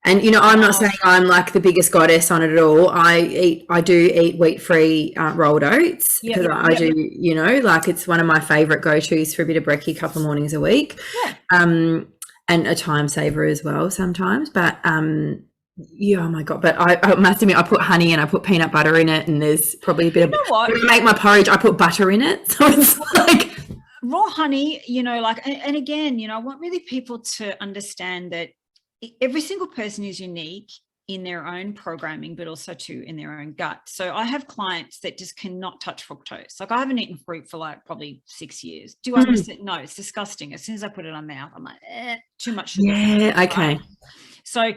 [SPEAKER 1] And, you know, I'm not saying I'm like the biggest goddess on it at all. I do eat wheat-free rolled oats, because I do, you know, like it's one of my favorite go-tos for a bit of brekkie, a couple of mornings a week. And a time saver as well sometimes. But yeah, oh my God. But I must admit, I put honey and I put peanut butter in it, and there's probably a bit of, when I make my porridge, I put butter in it. So it's like
[SPEAKER 2] raw honey, you know, like, and again, you know, I want really people to understand that every single person is unique in their own programming, but also too in their own gut. So I have clients that just cannot touch fructose. Like I haven't eaten fruit for like probably 6 years. Do I miss it? No, it's disgusting. As soon as I put it on my mouth, I'm like, too much sugar.
[SPEAKER 1] Yeah, okay.
[SPEAKER 2] Right? So,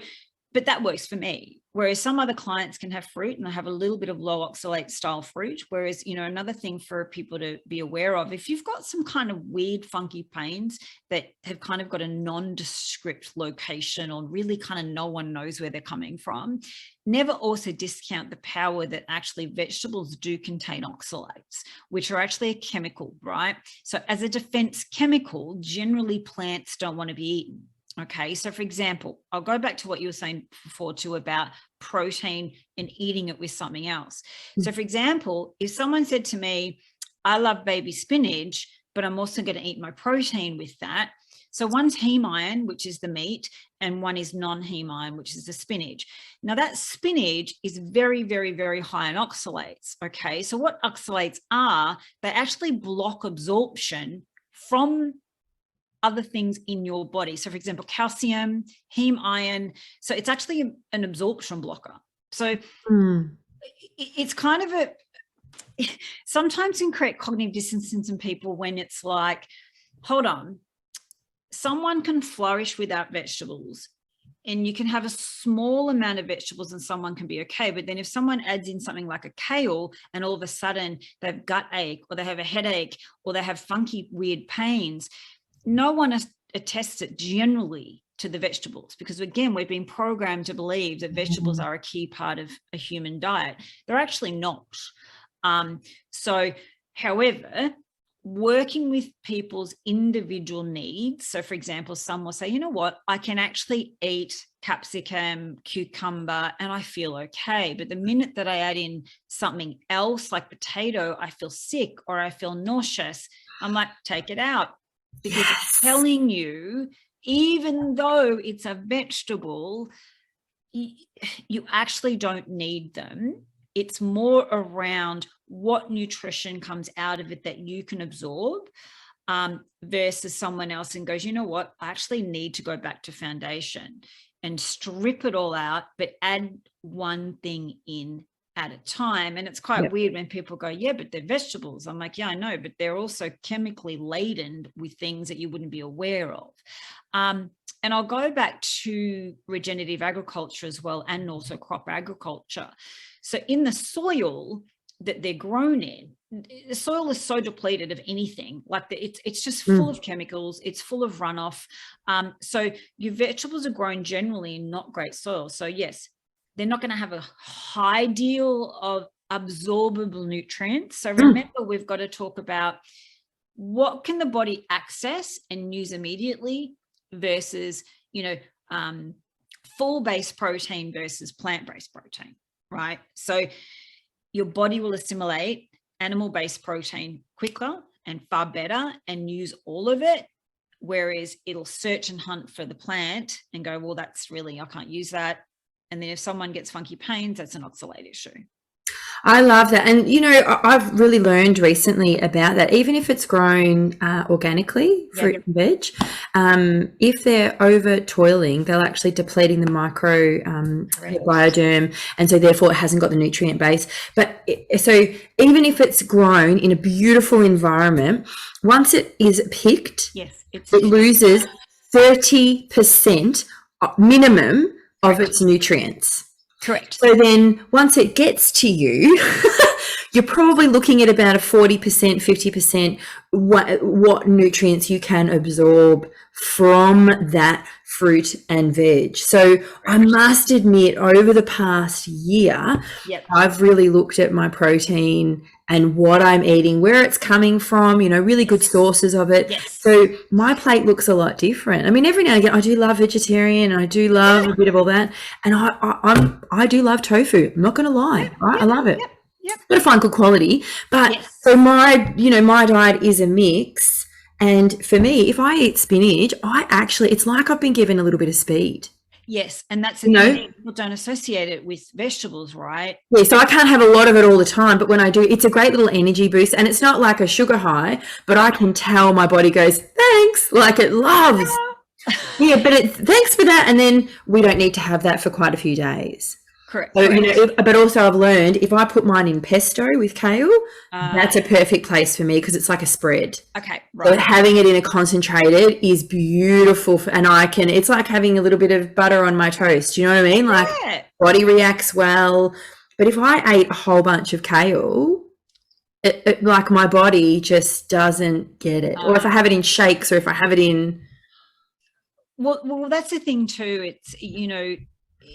[SPEAKER 2] but that works for me. Whereas some other clients can have fruit and they have a little bit of low oxalate style fruit. Whereas, you know, another thing for people to be aware of, if you've got some kind of weird, funky pains that have kind of got a nondescript location, or really kind of no one knows where they're coming from, never also discount the power that actually vegetables do contain oxalates, which are actually a chemical, right? So as a defense chemical, generally plants don't want to be eaten. Okay, so for example, I'll go back to what you were saying before too about protein and eating it with something else. So for example, if someone said to me, I love baby spinach, but I'm also going to eat my protein with that, So one's heme iron, which is the meat, and one is non-heme iron, which is the spinach. Now that spinach is very, very, very high in oxalates. Okay, so what oxalates are, they actually block absorption from other things in your body. So for example, calcium, heme iron. So it's actually an absorption blocker. So it's kind of sometimes can create cognitive dissonance in people when it's like, hold on, someone can flourish without vegetables, and you can have a small amount of vegetables and someone can be okay. But then if someone adds in something like a kale and all of a sudden they have gut ache, or they have a headache, or they have funky, weird pains, no one attests it generally to the vegetables, because again, we've been programmed to believe that vegetables are a key part of a human diet. They're actually not. So, however, working with people's individual needs. So for example, some will say, you know what, I can actually eat capsicum, cucumber, and I feel okay. But the minute that I add in something else like potato, I feel sick or I feel nauseous. I'm like, take it out, because it's telling you, even though it's a vegetable, you actually don't need them. It's more around what nutrition comes out of it that you can absorb, versus someone else and goes, you know what, I actually need to go back to foundation and strip it all out, but add one thing in at a time. And it's quite weird when people go, yeah, but they're vegetables. I'm like, yeah, I know, but they're also chemically laden with things that you wouldn't be aware of. And I'll go back to regenerative agriculture as well, and also crop agriculture. So in the soil that they're grown in, the soil is so depleted of anything, like it's just full of chemicals, it's full of runoff. So your vegetables are grown generally in not great soil. So yes, they're not going to have a high deal of absorbable nutrients. So remember, we've got to talk about what can the body access and use immediately versus, full base protein versus plant-based protein, right? So your body will assimilate animal-based protein quicker and far better and use all of it, whereas it'll search and hunt for the plant and go, well, that's really, I can't use that. And then if someone gets funky pains, that's an oxalate issue.
[SPEAKER 1] I love that. And, I've really learned recently about that. Even if it's grown organically, fruit and veg, if they're over toiling, they're actually depleting the microbiome. And so therefore it hasn't got the nutrient base. But so even if it's grown in a beautiful environment, once it is picked, it loses 30% minimum of its nutrients.
[SPEAKER 2] Correct.
[SPEAKER 1] So then once it gets to you, you're probably looking at about a 40%, 50% what nutrients you can absorb from that fruit and veg. So I must admit, over the past year, I've really looked at my protein and what I'm eating, where it's coming from, really good sources of it. So my plate looks a lot different. I mean, every now and again, I do love vegetarian and I do love a bit of all that. And I do love tofu. I'm not going to lie. Right? I love it. Got to find good quality. But so my diet is a mix. And for me, if I eat spinach, it's like I've been given a little bit of speed.
[SPEAKER 2] Yes, and that's the thing. People don't associate it with vegetables, right?
[SPEAKER 1] Yeah, so I can't have a lot of it all the time, but when I do, it's a great little energy boost, and it's not like a sugar high, but I can tell my body goes, thanks, like it loves. But thanks for that, and then we don't need to have that for quite a few days.
[SPEAKER 2] Correct.
[SPEAKER 1] So, but also I've learned if I put mine in pesto with kale, that's a perfect place for me because it's like a spread.
[SPEAKER 2] Okay, right.
[SPEAKER 1] So having it in a concentrated is beautiful, and it's like having a little bit of butter on my toast. Do you know what I mean? Like body reacts well. But if I ate a whole bunch of kale, it like my body just doesn't get it. Or if I have it in shakes, or if I have it in.
[SPEAKER 2] Well, that's the thing too. It's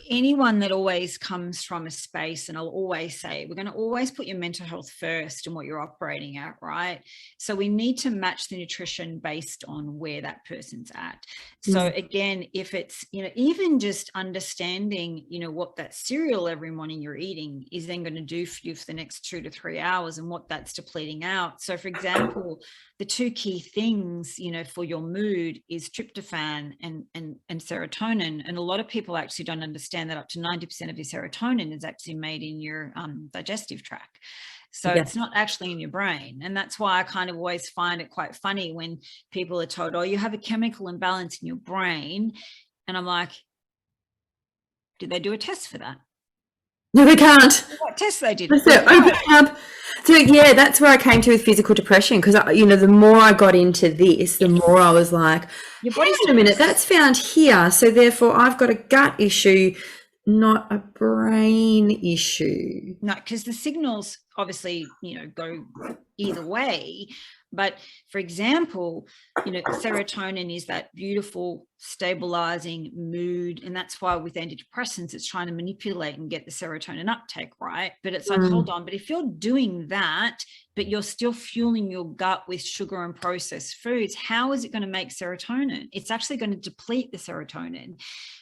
[SPEAKER 2] anyone that always comes from a space, and I'll always say, we're going to always put your mental health first and what you're operating at, right? So we need to match the nutrition based on where that person's at. So again, if it's, even just understanding, what that cereal every morning you're eating is then going to do for you for the next 2 to 3 hours and what that's depleting out. So for example, the two key things, for your mood is tryptophan and serotonin. And a lot of people actually don't understand that up to 90% of your serotonin is actually made in your digestive tract. So it's not actually in your brain. And that's why I kind of always find it quite funny when people are told, oh, you have a chemical imbalance in your brain. And I'm like, did they do a test for that?
[SPEAKER 1] No, we can't.
[SPEAKER 2] What test they did?
[SPEAKER 1] So yeah, that's where I came to with physical depression, because the more I got into this, the more I was like, wait a minute, that's found here, so therefore I've got a gut issue, not a brain issue.
[SPEAKER 2] No, because the signals obviously, go either way. But for example, serotonin is that beautiful stabilizing mood. And that's why with antidepressants, it's trying to manipulate and get the serotonin uptake, right? But it's like, hold on, but if you're doing that, but you're still fueling your gut with sugar and processed foods, how is it going to make serotonin? It's actually going to deplete the serotonin.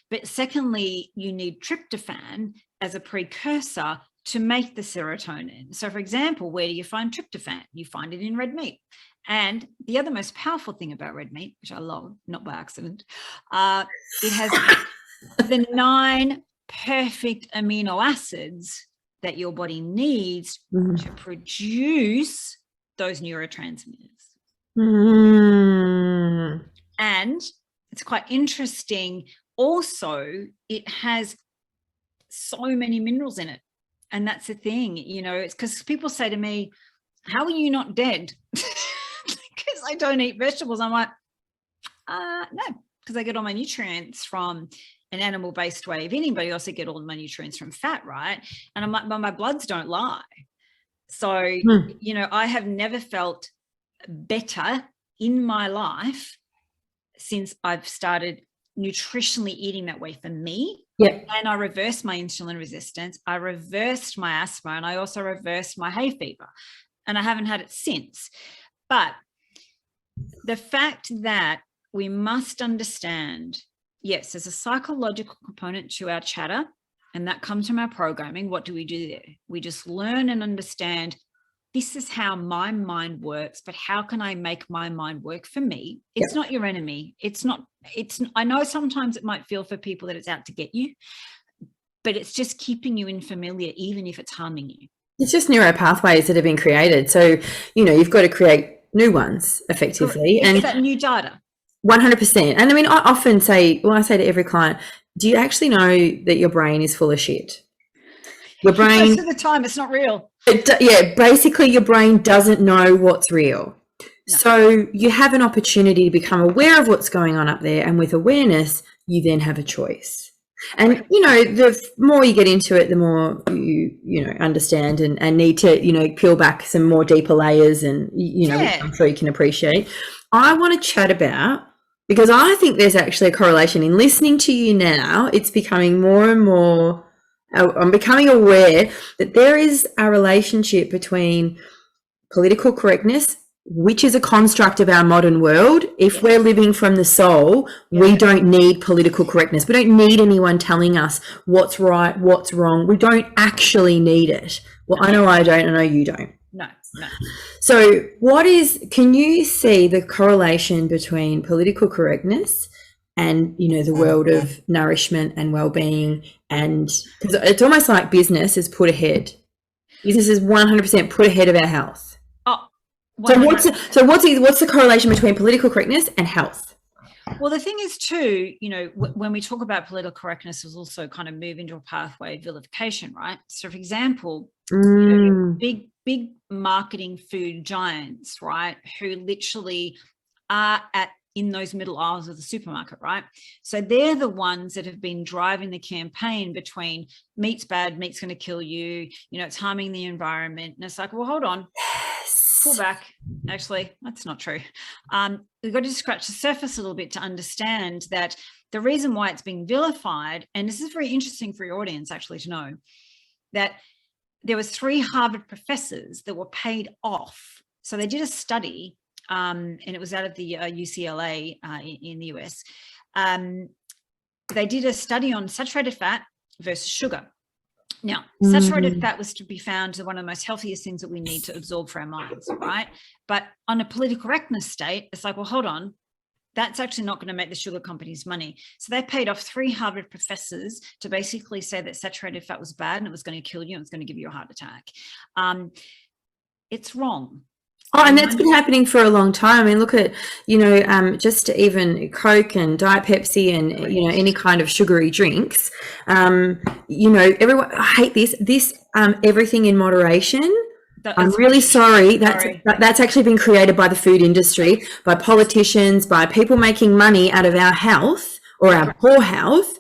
[SPEAKER 2] But secondly, you need tryptophan as a precursor to make the serotonin. So for example, where do you find tryptophan? You find it in red meat. And the other most powerful thing about red meat, which I love, not by accident, it has the 9 perfect amino acids that your body needs to produce those neurotransmitters. And it's quite interesting. Also, it has so many minerals in it. And that's the thing, it's because people say to me, how are you not dead? Because I don't eat vegetables. I'm like, no, because I get all my nutrients from an animal-based way of eating, but I also get all my nutrients from fat, right? And I'm like, well, my bloods don't lie. So, I have never felt better in my life since I've started nutritionally eating that way for me. And I reversed my insulin resistance. I reversed my asthma, and I also reversed my hay fever, and I haven't had it since. But the fact that we must understand, yes, there's a psychological component to our chatter, and that comes from our programming. What do we do there? We just learn and understand, this is how my mind works, but how can I make my mind work for me? It's not your enemy. I know sometimes it might feel for people that it's out to get you, but it's just keeping you in familiar, even if it's harming you.
[SPEAKER 1] It's just neural pathways that have been created. So, you've got to create new ones effectively.
[SPEAKER 2] It's that new data.
[SPEAKER 1] 100%. And I mean, I often say, I say to every client, do you actually know that your brain is full of shit? Your brain,
[SPEAKER 2] most of the time, it's not real.
[SPEAKER 1] Basically your brain doesn't know what's real. No. So you have an opportunity to become aware of what's going on up there, and with awareness, you then have a choice. And, the more you get into it, the more you understand and need to, peel back some more deeper layers and, I'm sure you can appreciate. I want to chat about, because I think there's actually a correlation in listening to you now. It's becoming more and more, I'm becoming aware that there is a relationship between political correctness, which is a construct of our modern world. If we're living from the soul, we don't need political correctness. We don't need anyone telling us what's right, what's wrong. We don't actually need it. Well, I know I don't. I know you don't.
[SPEAKER 2] No.
[SPEAKER 1] So can you see the correlation between political correctness and, the world of nourishment and well-being? And because it's almost like business is put ahead. Business is 100% put ahead of our health.
[SPEAKER 2] Oh,
[SPEAKER 1] so what's the correlation between political correctness and health?
[SPEAKER 2] Well, the thing is too, when we talk about political correctness, is also kind of move into a pathway of vilification, right? So for example, big marketing food giants, right, who literally are in those middle aisles of the supermarket, right? So they're the ones that have been driving the campaign between meat's bad, meat's going to kill you, it's harming the environment. And it's like, well, hold on, pull back. Actually, that's not true. We've got to scratch the surface a little bit to understand that the reason why it's being vilified, and this is very interesting for your audience actually to know, that there was 3 Harvard professors that were paid off. So they did a study, and it was out of the UCLA in the US. They did a study on saturated fat versus sugar. Now, saturated fat was to be found one of the most healthiest things that we need to absorb for our minds, right? But on a political correctness state, it's like, well, hold on, that's actually not going to make the sugar companies money. So they paid off 3 Harvard professors to basically say that saturated fat was bad and it was going to kill you and it was going to give you a heart attack. It's wrong.
[SPEAKER 1] Oh, and that's been happening for a long time. I mean, look at, just even Coke and Diet Pepsi and, any kind of sugary drinks. Everyone, I hate this, everything in moderation. I'm really sorry. That's actually been created by the food industry, by politicians, by people making money out of our health or our poor health,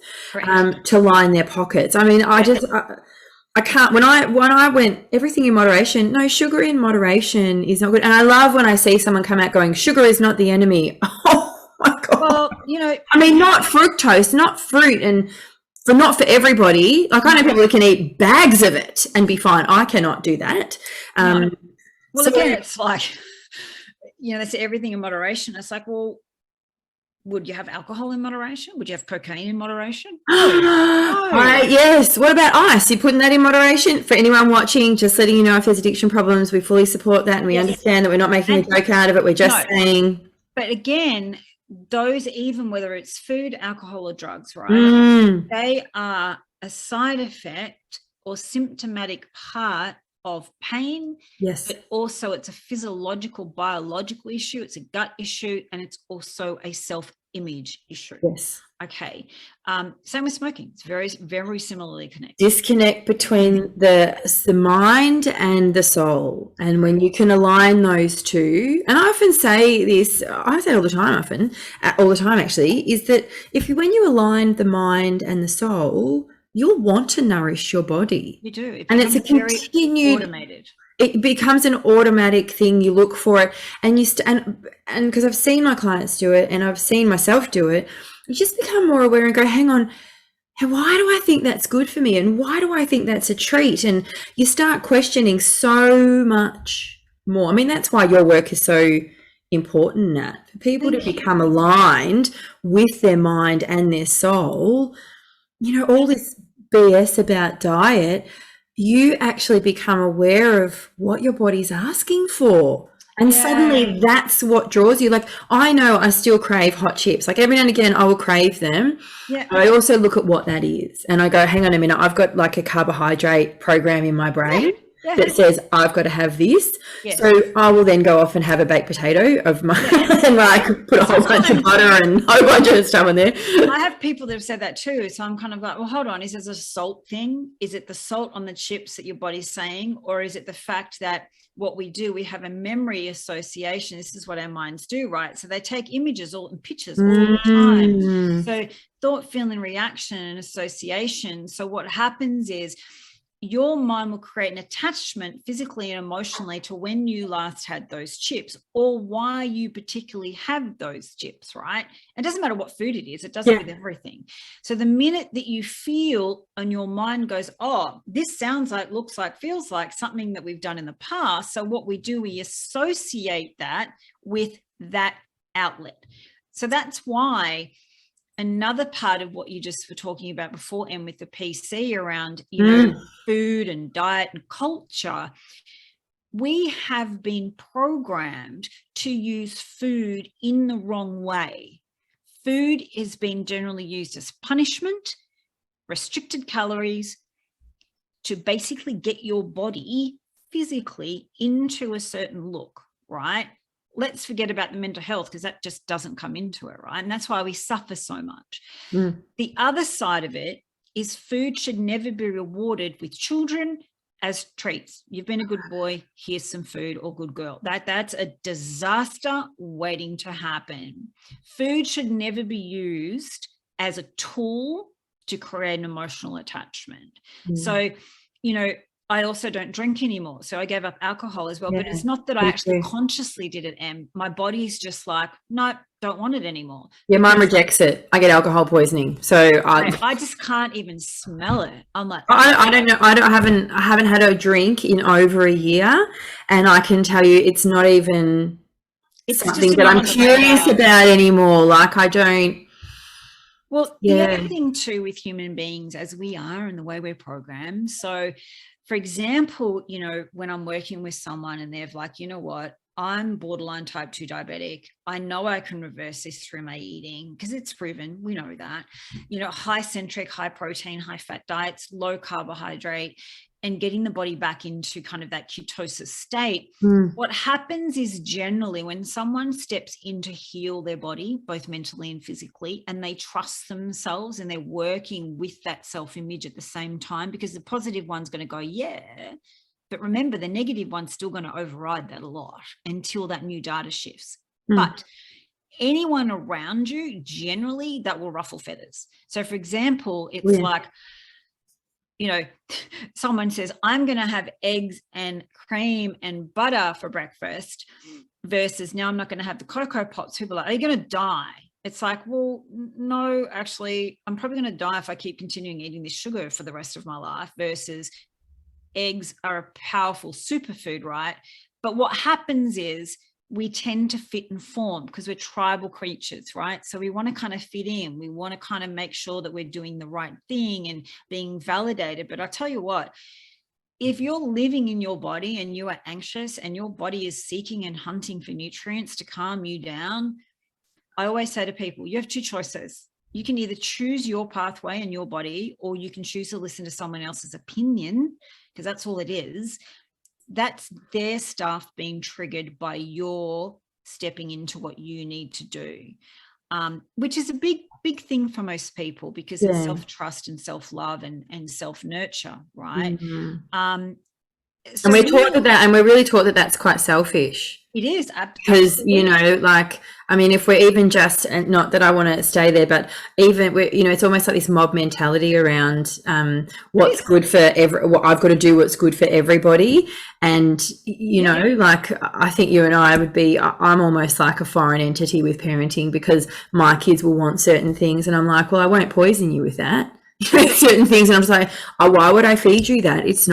[SPEAKER 1] to line their pockets. I mean, I can't, when I went everything in moderation, no, sugar in moderation is not good. And I love when I see someone come out going, sugar is not the enemy. Oh my God.
[SPEAKER 2] Well,
[SPEAKER 1] I mean, not fructose, not fruit, and not for everybody. Like, I know people who can eat bags of it and be fine. I cannot do that.
[SPEAKER 2] Well, again, it's like, they say everything in moderation. It's like, well, would you have alcohol in moderation? Would you have cocaine in moderation? No.
[SPEAKER 1] Right, yes. What about ice? You putting that in moderation? For anyone watching, just letting you know, if there's addiction problems, we fully support that, and we understand that we're not making a joke out of it. We're just saying.
[SPEAKER 2] But again, those, even whether it's food, alcohol, or drugs, right? They are a side effect or symptomatic part of pain.
[SPEAKER 1] Yes.
[SPEAKER 2] But also it's a physiological, biological issue. It's a gut issue, and it's also a self-image issue.
[SPEAKER 1] Yes.
[SPEAKER 2] Okay. Same with smoking. It's very, very similarly connected.
[SPEAKER 1] Disconnect between the mind and the soul. And when you can align those two, and I often say this, I say it all the time actually, is that when you align the mind and the soul, you'll want to nourish your body.
[SPEAKER 2] You do.
[SPEAKER 1] And it's a continued,
[SPEAKER 2] automated.
[SPEAKER 1] It becomes an automatic thing. You look for it, and and because I've seen my clients do it and I've seen myself do it, you just become more aware and go, hang on, why do I think that's good for me? And why do I think that's a treat? And you start questioning so much more. I mean, that's why your work is so important, Nat, for people to become aligned with their mind and their soul. All this BS about diet, you actually become aware of what your body's asking for. And suddenly that's what draws you. Like, I know I still crave hot chips. Like, every now and again I will crave them.
[SPEAKER 2] Yeah.
[SPEAKER 1] But I also look at what that is. And I go, hang on a minute, I've got like a carbohydrate program in my brain that says I've got to have this. Yes. So I will then go off and have a baked potato of my and like put a whole bunch of butter and a whole bunch of stuff in there.
[SPEAKER 2] I have people that have said that too. So I'm kind of like, well, hold on. Is this a salt thing? Is it the salt on the chips that your body's saying? Or is it the fact that what we do, we have a memory association? This is what our minds do, right? So they take images and pictures all the time. So thought, feeling, reaction, and association. So what happens is your mind will create an attachment physically and emotionally to when you last had those chips, or why you particularly have those chips, right? It doesn't matter what food it is. It does it with everything. So the minute that you feel and your mind goes, oh, this sounds like, looks like, feels like something that we've done in the past. So what we do, we associate that with that outlet. So that's why another part of what you just were talking about before, and with the PC around, food and diet and culture, we have been programmed to use food in the wrong way. Food is being generally used as punishment, restricted calories, to basically get your body physically into a certain look, right? Let's forget about the mental health, because that just doesn't come into it, right? And that's why we suffer so much. The other side of it is food should never be rewarded with children as treats. You've been a good boy, here's some food, or good girl. That's a disaster waiting to happen. Food should never be used as a tool to create an emotional attachment. So, I also don't drink anymore. So I gave up alcohol as well.
[SPEAKER 1] Yeah,
[SPEAKER 2] but it's not that I actually consciously did it. And my body's just like, no, don't want it anymore.
[SPEAKER 1] Yeah, mine rejects it. I get alcohol poisoning. So
[SPEAKER 2] I just can't even smell it. I'm like,
[SPEAKER 1] I don't know. I haven't had a drink in over a year, and I can tell you it's not even something that I'm curious about anymore. Like, I don't.
[SPEAKER 2] Well, the other thing too with human beings, as we are and the way we're programmed. So, for example, you know, when I'm working with someone and they're like, you know what, I'm borderline type 2 diabetic. I know I can reverse this through my eating because it's proven. We know that, you know, high centric, high protein, high fat diets, low carbohydrate, and getting the body back into kind of that ketosis state. What happens is generally when someone steps in to heal their body, both mentally and physically, and they trust themselves and they're working with that self-image at the same time, because the positive one's going to go, yeah, but remember the negative one's still going to override that a lot until that new data shifts. But anyone around you, generally, that will ruffle feathers. So for example, it's like, you know, someone says, I'm going to have eggs and cream and butter for breakfast versus now I'm not going to have the Cocoa Pops. People are like, are you going to die? It's like, well, no, actually, I'm probably going to die if I keep continuing eating this sugar for the rest of my life versus eggs are a powerful superfood, right? But what happens is we tend to fit and form because we're tribal creatures, right? So we want to kind of fit in. We want to kind of make sure that we're doing the right thing and being validated. But I'll tell you what, if you're living in your body and you are anxious and your body is seeking and hunting for nutrients to calm you down, I always say to people, you have two choices. You can either choose your pathway and your body, or you can choose to listen to someone else's opinion, because that's all it is. That's their stuff being triggered by your stepping into what you need to do, which is a big thing for most people because it's self-trust and self-love and self-nurture, right?
[SPEAKER 1] So and we're taught that, and we're really taught that that's quite selfish.
[SPEAKER 2] It is,
[SPEAKER 1] because you know, like, I mean, if we're even just, and not that I want to stay there, but even we're, you know, it's almost like this mob mentality around what's good for what I've got to do, what's good for everybody, and you know, like, I think you and I would be. I'm almost like a foreign entity with parenting because my kids will want certain things, and I'm like, well, I won't poison you with that. Certain things, and I'm just like, oh, why would I feed you that? It's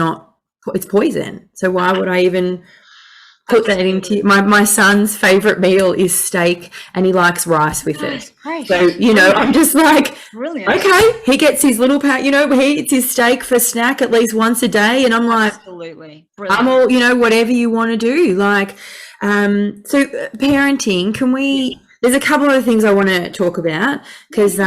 [SPEAKER 1] poison. So why would I even put that into my son's favorite meal is steak, and he likes rice with it. So, you know, I'm just like, okay, he gets his little you know, he eats his steak for snack at least once a day, and I'm like,
[SPEAKER 2] absolutely,
[SPEAKER 1] I'm all, you know, whatever you want to do. Like, so parenting, can we, there's a couple of things I want to talk about because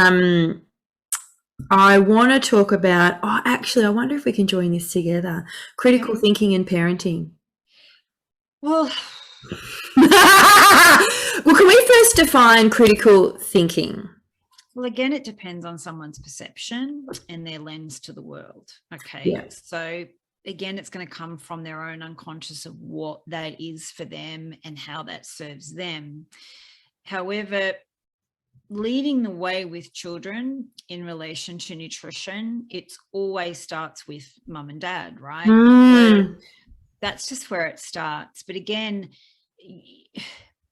[SPEAKER 1] I want to talk about, actually, I wonder if we can join this together. Critical thinking and parenting.
[SPEAKER 2] Well,
[SPEAKER 1] can we first define critical thinking?
[SPEAKER 2] Well, again, it depends on someone's perception and their lens to the world. Okay.
[SPEAKER 1] Yeah.
[SPEAKER 2] So again, it's going to come from their own unconscious of what that is for them and how that serves them. However, leading the way with children in relation to nutrition, it always starts with mum and dad, right? So that's just where it starts. But again,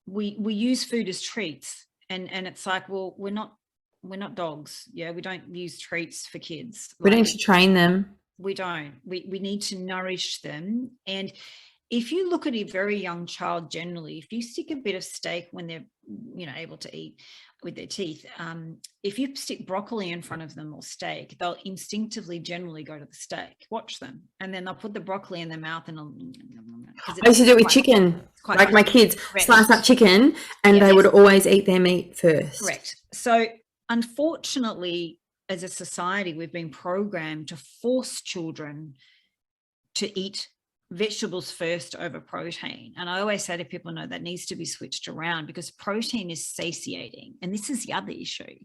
[SPEAKER 2] we use food as treats, and it's like, well, we're not dogs. Yeah, we don't use treats for kids.
[SPEAKER 1] We don't train them.
[SPEAKER 2] We don't. We need to nourish them. And if you look at a very young child, generally, if you stick a bit of steak when they're, you know, able to eat with their teeth, if you stick broccoli in front of them or steak, they'll instinctively generally go to the steak. Watch them, and then they'll put the broccoli in their mouth and
[SPEAKER 1] I used to do it with chicken, like my kids slice up chicken, and they would always eat their meat first.
[SPEAKER 2] Correct. So unfortunately, as a society, we've been programmed to force children to eat vegetables first over protein. And I always say to people, no, that needs to be switched around because protein is satiating. And this is the other issue.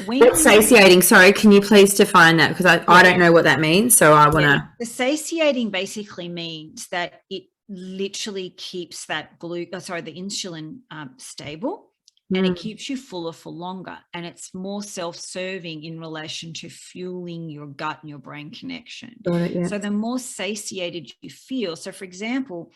[SPEAKER 1] What's satiating? Sorry, can you please define that? Because I don't know what that means. So I want to.
[SPEAKER 2] The satiating basically means that it literally keeps that the insulin stable. and it keeps you fuller for longer, and it's more self-serving in relation to fueling your gut and your brain connection. So the more satiated you feel, so for example,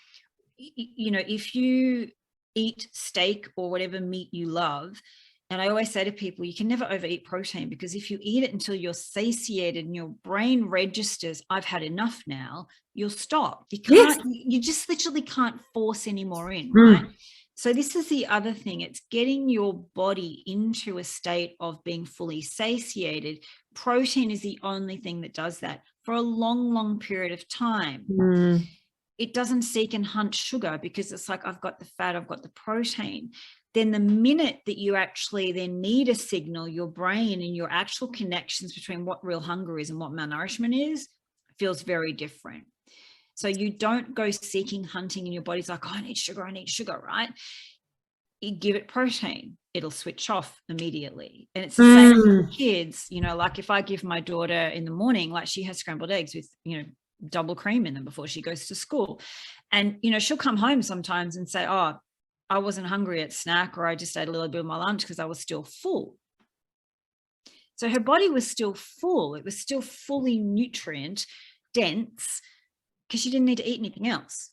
[SPEAKER 2] you know, if you eat steak or whatever meat you love, and I always say to people, you can never overeat protein, because if you eat it until you're satiated and your brain registers, I've had enough now, you'll stop. You can't, you just literally can't force any more in, right? So this is the other thing. It's getting your body into a state of being fully satiated. Protein is the only thing that does that for a long, long period of time. It doesn't seek and hunt sugar, because it's like, I've got the fat, I've got the protein. Then the minute that you actually then need a signal, your brain and your actual connections between what real hunger is and what malnourishment is feels very different. So you don't go seeking, hunting, and your body's like, oh, I need sugar, right? You give it protein, it'll switch off immediately. And it's the same for kids, you know, like if I give my daughter in the morning, like she has scrambled eggs with, you know, double cream in them before she goes to school. And, you know, she'll come home sometimes and say, oh, I wasn't hungry at snack, or I just ate a little bit of my lunch because I was still full. So her body was still full. It was still fully nutrient dense, because she didn't need to eat anything else.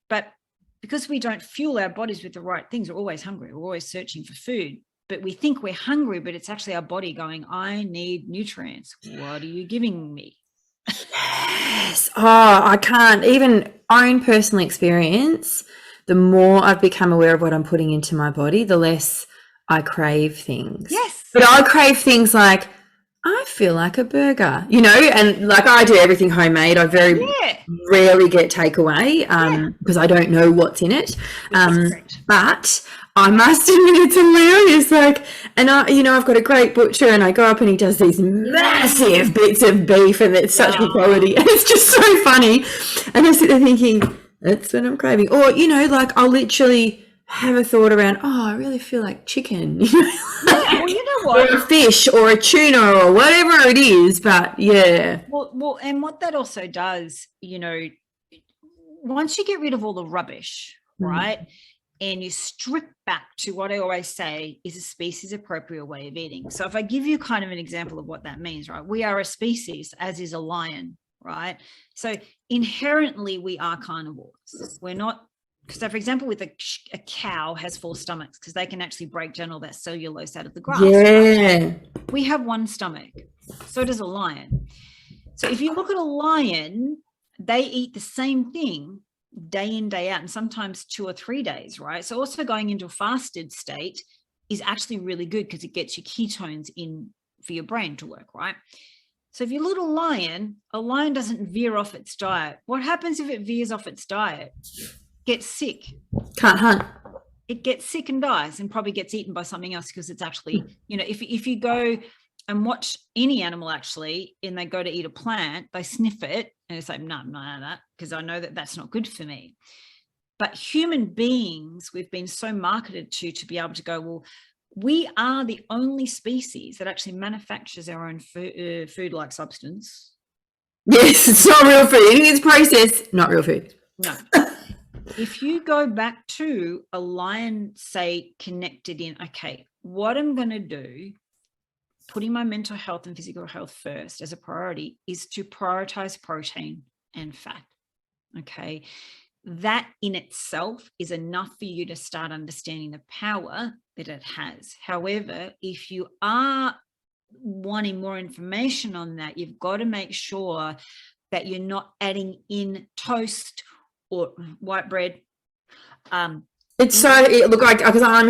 [SPEAKER 2] But because we don't fuel our bodies with the right things, we're always hungry. We're always searching for food, but we think we're hungry, but it's actually our body going, I need nutrients. What are you giving me?
[SPEAKER 1] Yes. Oh, I can't even own personal experience. The more I've become aware of what I'm putting into my body, the less I crave things.
[SPEAKER 2] Yes.
[SPEAKER 1] But I crave things like, I feel like a burger, you know, and like I do everything homemade. I very rarely get takeaway because I don't know what's in it. But I must admit it's hilarious. Like, and I, you know, I've got a great butcher, and I go up and he does these massive bits of beef, and it's such good quality. And it's just so funny. And I sit there thinking, that's what I'm craving. Or, you know, like I'll literally have a thought around, oh, I really feel like chicken.
[SPEAKER 2] Well, you know what?
[SPEAKER 1] Or a fish or a tuna or whatever it is. But yeah.
[SPEAKER 2] Well, and what that also does, you know, once you get rid of all the rubbish, right, and you strip back to what I always say is a species appropriate way of eating. So if I give you kind of an example of what that means, right, we are a species, as is a lion, right? So inherently we are carnivores. We're not. So, for example, with a cow has 4 stomachs, because they can actually break down all that cellulose out of the grass.
[SPEAKER 1] Yeah.
[SPEAKER 2] We have 1 stomach. So does a lion. So if you look at a lion, they eat the same thing day in, day out, and sometimes 2 or 3 days, right? So also going into a fasted state is actually really good, because it gets your ketones in for your brain to work, right? So if you look at a lion doesn't veer off its diet. What happens if it veers off its diet? Gets sick.
[SPEAKER 1] Can't hunt.
[SPEAKER 2] It gets sick and dies, and probably gets eaten by something else, because it's actually, you know, if you go and watch any animal actually, and they go to eat a plant, they sniff it and it's like, no, I'm not out of that, because I know that that's not good for me. But human beings, we've been so marketed to be able to go, well, we are the only species that actually manufactures our own food-like substance.
[SPEAKER 1] Yes, it's not real food. It's processed, not real food.
[SPEAKER 2] No. If you go back to a lion, say, connected in, okay, what I'm going to do, putting my mental health and physical health first as a priority, is to prioritize protein and fat. Okay. That in itself is enough for you to start understanding the power that it has. However, if you are wanting more information on that, you've got to make sure that you're not adding in toast or white bread.
[SPEAKER 1] It's so, look, because I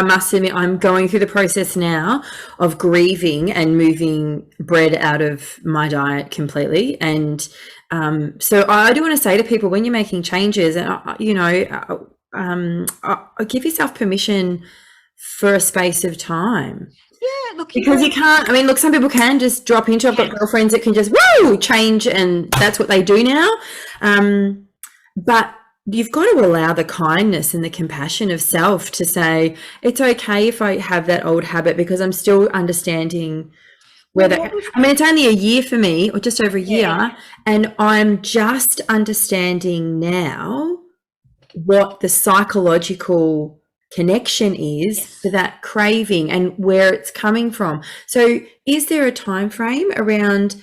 [SPEAKER 1] must admit, I'm going through the process now of grieving and moving bread out of my diet completely. And so I do want to say to people, when you're making changes, and you know, give yourself permission for a space of time.
[SPEAKER 2] Yeah, look,
[SPEAKER 1] because you can't, I mean, look, some people can just drop into, I've got girlfriends that can just, change, and that's what they do now. But you've got to allow the kindness and the compassion of self to say, it's okay if I have that old habit, because I'm still understanding whether, I mean, it's only a year for me, or just over a year, and I'm just understanding now what the psychological connection is
[SPEAKER 2] Yes.
[SPEAKER 1] for that craving and where it's coming from. So is there a time frame around,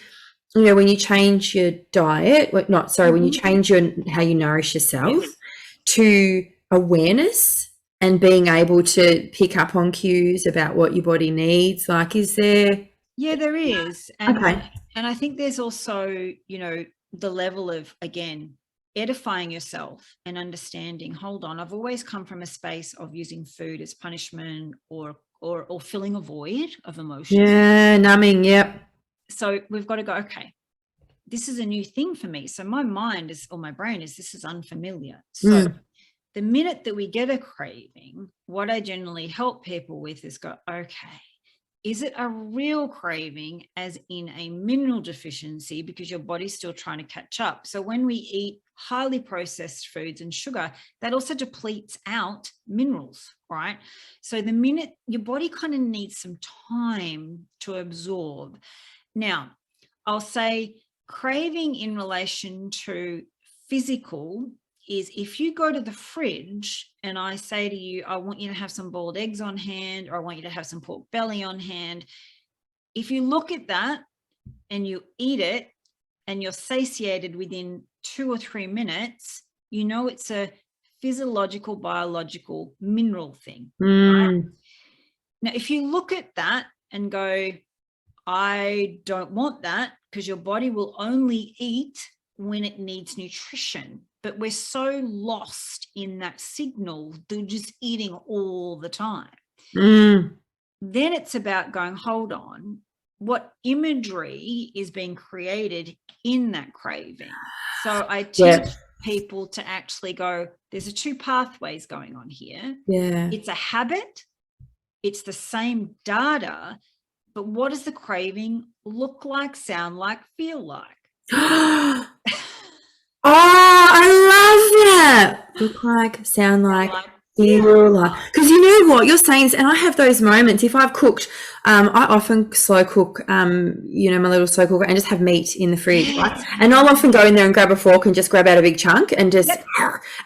[SPEAKER 1] you know, when you change your diet, when you change how you nourish yourself,
[SPEAKER 2] Yes.
[SPEAKER 1] to awareness and being able to pick up on cues about what your body needs? Like, is there?
[SPEAKER 2] Yeah, there is. And
[SPEAKER 1] Okay.
[SPEAKER 2] and I think there's also, you know, the level of, again, edifying yourself and understanding, hold on, I've always come from a space of using food as punishment or filling a void of emotion.
[SPEAKER 1] Yeah, numbing, yep.
[SPEAKER 2] So we've got to go, okay, this is a new thing for me. So my mind is, or my brain is, this is unfamiliar. So the minute that we get a craving, what I generally help people with is go, okay, is it a real craving, as in a mineral deficiency, because your body's still trying to catch up? So when we eat highly processed foods and sugar, that also depletes out minerals, right? So the minute your body kind of needs some time to absorb. Now, I'll say craving in relation to physical is if you go to the fridge and I say to you, I want you to have some boiled eggs on hand, or I want you to have some pork belly on hand. If you look at that and you eat it and you're satiated within 2 or 3 minutes, you know it's a physiological, biological, mineral thing. Right? Now, if you look at that and go, I don't want that, because your body will only eat when it needs nutrition. But we're so lost in that signal, they're just eating all the time. Then it's about going, hold on, what imagery is being created in that craving? So I teach people to actually go, there's 2 pathways going on here.
[SPEAKER 1] Yeah.
[SPEAKER 2] It's a habit. It's the same data, but what does the craving look like, sound like, feel like?
[SPEAKER 1] Oh, I love that. Look like, sound like, feel like. Because you know what you're saying, and I have those moments. If I've cooked, I often slow cook, you know, my little slow cooker, and just have meat in the fridge, right? And I'll often go in there and grab a fork and just grab out a big chunk and just,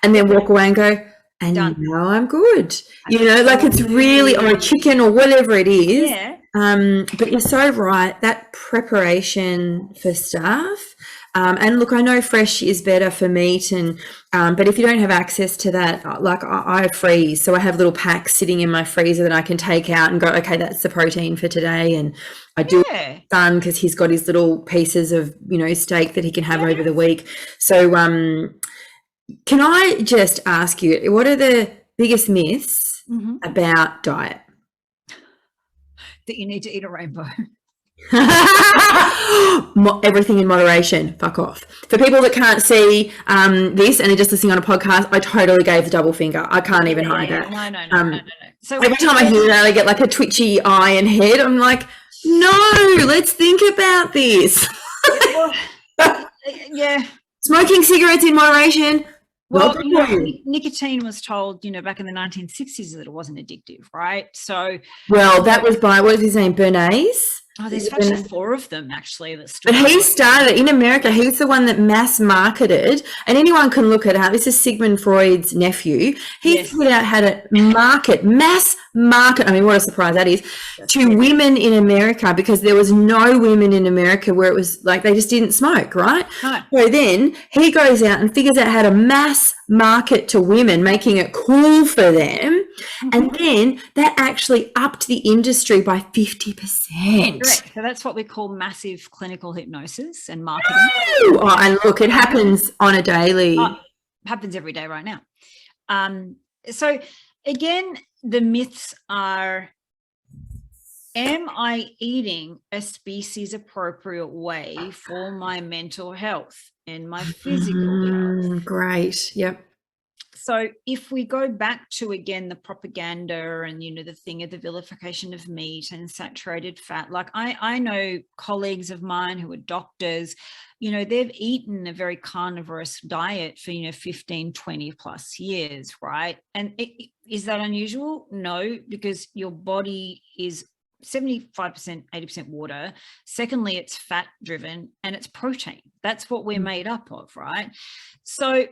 [SPEAKER 1] and then walk away and go, and now I'm good. You know, like it's really, or a chicken or whatever it is.
[SPEAKER 2] Yeah.
[SPEAKER 1] But you're so right, that preparation for stuff. And look, I know fresh is better for meat, and but if you don't have access to that, like I freeze, so I have little packs sitting in my freezer that I can take out and go, okay, that's the protein for today, and I do it fun because he's got his little pieces of, you know, steak that he can have over the week. So, can I just ask you, what are the biggest myths about diet?
[SPEAKER 2] That you need to eat a rainbow.
[SPEAKER 1] Everything in moderation. Fuck off. For people that can't see this and are just listening on a podcast, I totally gave the double finger. I can't even hide that.
[SPEAKER 2] No. So
[SPEAKER 1] every time I hear that, I get like a twitchy eye and head. I'm like, no, let's think about this.
[SPEAKER 2] Yeah.
[SPEAKER 1] Smoking cigarettes in moderation.
[SPEAKER 2] Well, you know, nicotine was told, you know, back in the 1960s that it wasn't addictive, right? So,
[SPEAKER 1] well, that was by, what was his name, Bernays?
[SPEAKER 2] Oh, there's actually 4 of them actually.
[SPEAKER 1] But he started in America. He was the one that mass marketed, and anyone can look at how this is Sigmund Freud's nephew. He figured out how to mass market. I mean, what a surprise that is to women in America, because there was no women in America where it was like they just didn't smoke, right?
[SPEAKER 2] No.
[SPEAKER 1] So then he goes out and figures out how to mass market to women, making it cool for them. And then that actually upped the industry by 50%.
[SPEAKER 2] Correct. So that's what we call massive clinical hypnosis and marketing.
[SPEAKER 1] Oh, and look, it happens on a daily.
[SPEAKER 2] Happens every day right now. So again, the myths are, am I eating a species appropriate way for my mental health and my physical health?
[SPEAKER 1] Great. Yep.
[SPEAKER 2] So if we go back to, again, the propaganda and, you know, the thing of the vilification of meat and saturated fat, like I know colleagues of mine who are doctors, you know, they've eaten a very carnivorous diet for, you know, 15, 20 plus years, right? And is that unusual? No, because your body is 75%, 80% water. Secondly, it's fat driven and it's protein. That's what we're made up of, right? So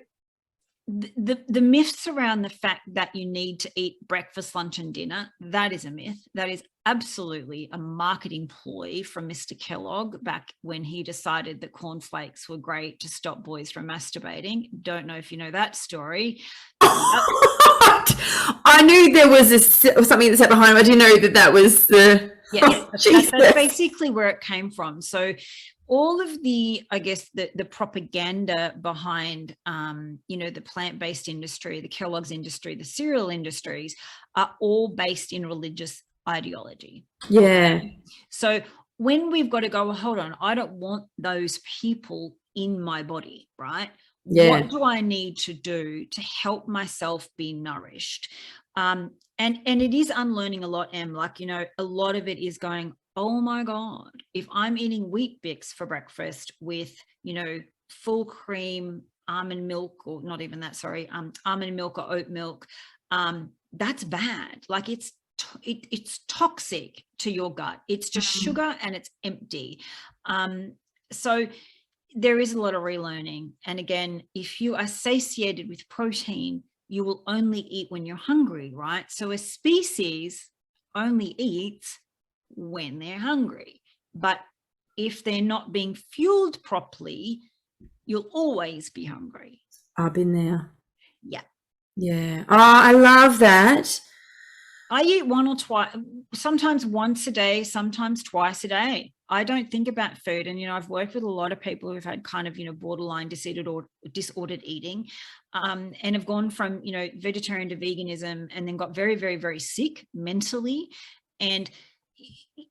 [SPEAKER 2] the myths around the fact that you need to eat breakfast, lunch, and dinner, that is a myth. That is absolutely a marketing ploy from Mr. Kellogg back when he decided that cornflakes were great to stop boys from masturbating. Don't know if you know that story.
[SPEAKER 1] I knew there was something that sat behind him. I didn't know that was the...
[SPEAKER 2] Yes, that's basically where it came from. So all of the, I guess, the propaganda behind, the plant-based industry, the Kellogg's industry, the cereal industries are all based in religious ideology.
[SPEAKER 1] Yeah.
[SPEAKER 2] So when we've got to go, well, hold on, I don't want those people in my body, right? Yeah. What do I need to do to help myself be nourished? And it is unlearning a lot, Em. Like, a lot of it is going, oh my God, if I'm eating Wheat Bix for breakfast with, full cream almond milk, or not even that, sorry, almond milk or oat milk, that's bad. Like it's toxic to your gut. It's just sugar and it's empty. So there is a lot of relearning. And again, if you are satiated with protein, you will only eat when you're hungry, right? So a species only eats when they're hungry. But if they're not being fueled properly, you'll always be hungry.
[SPEAKER 1] I've been there.
[SPEAKER 2] Yeah.
[SPEAKER 1] Yeah. Oh, I love that.
[SPEAKER 2] I eat one or twice, sometimes once a day, sometimes twice a day. I don't think about food. And, I've worked with a lot of people who've had kind of, borderline disordered eating, and have gone from, vegetarian to veganism, and then got very, very, very sick mentally. And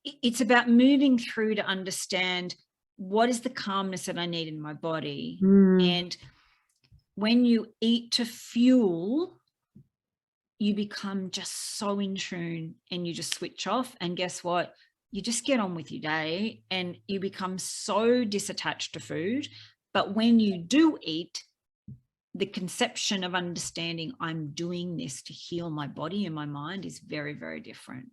[SPEAKER 2] it's about moving through to understand what is the calmness that I need in my body. And when you eat to fuel, you become just so in tune and you just switch off. And guess what? You just get on with your day and you become so disattached to food. But when you do eat, the conception of understanding I'm doing this to heal my body and my mind is very, very different.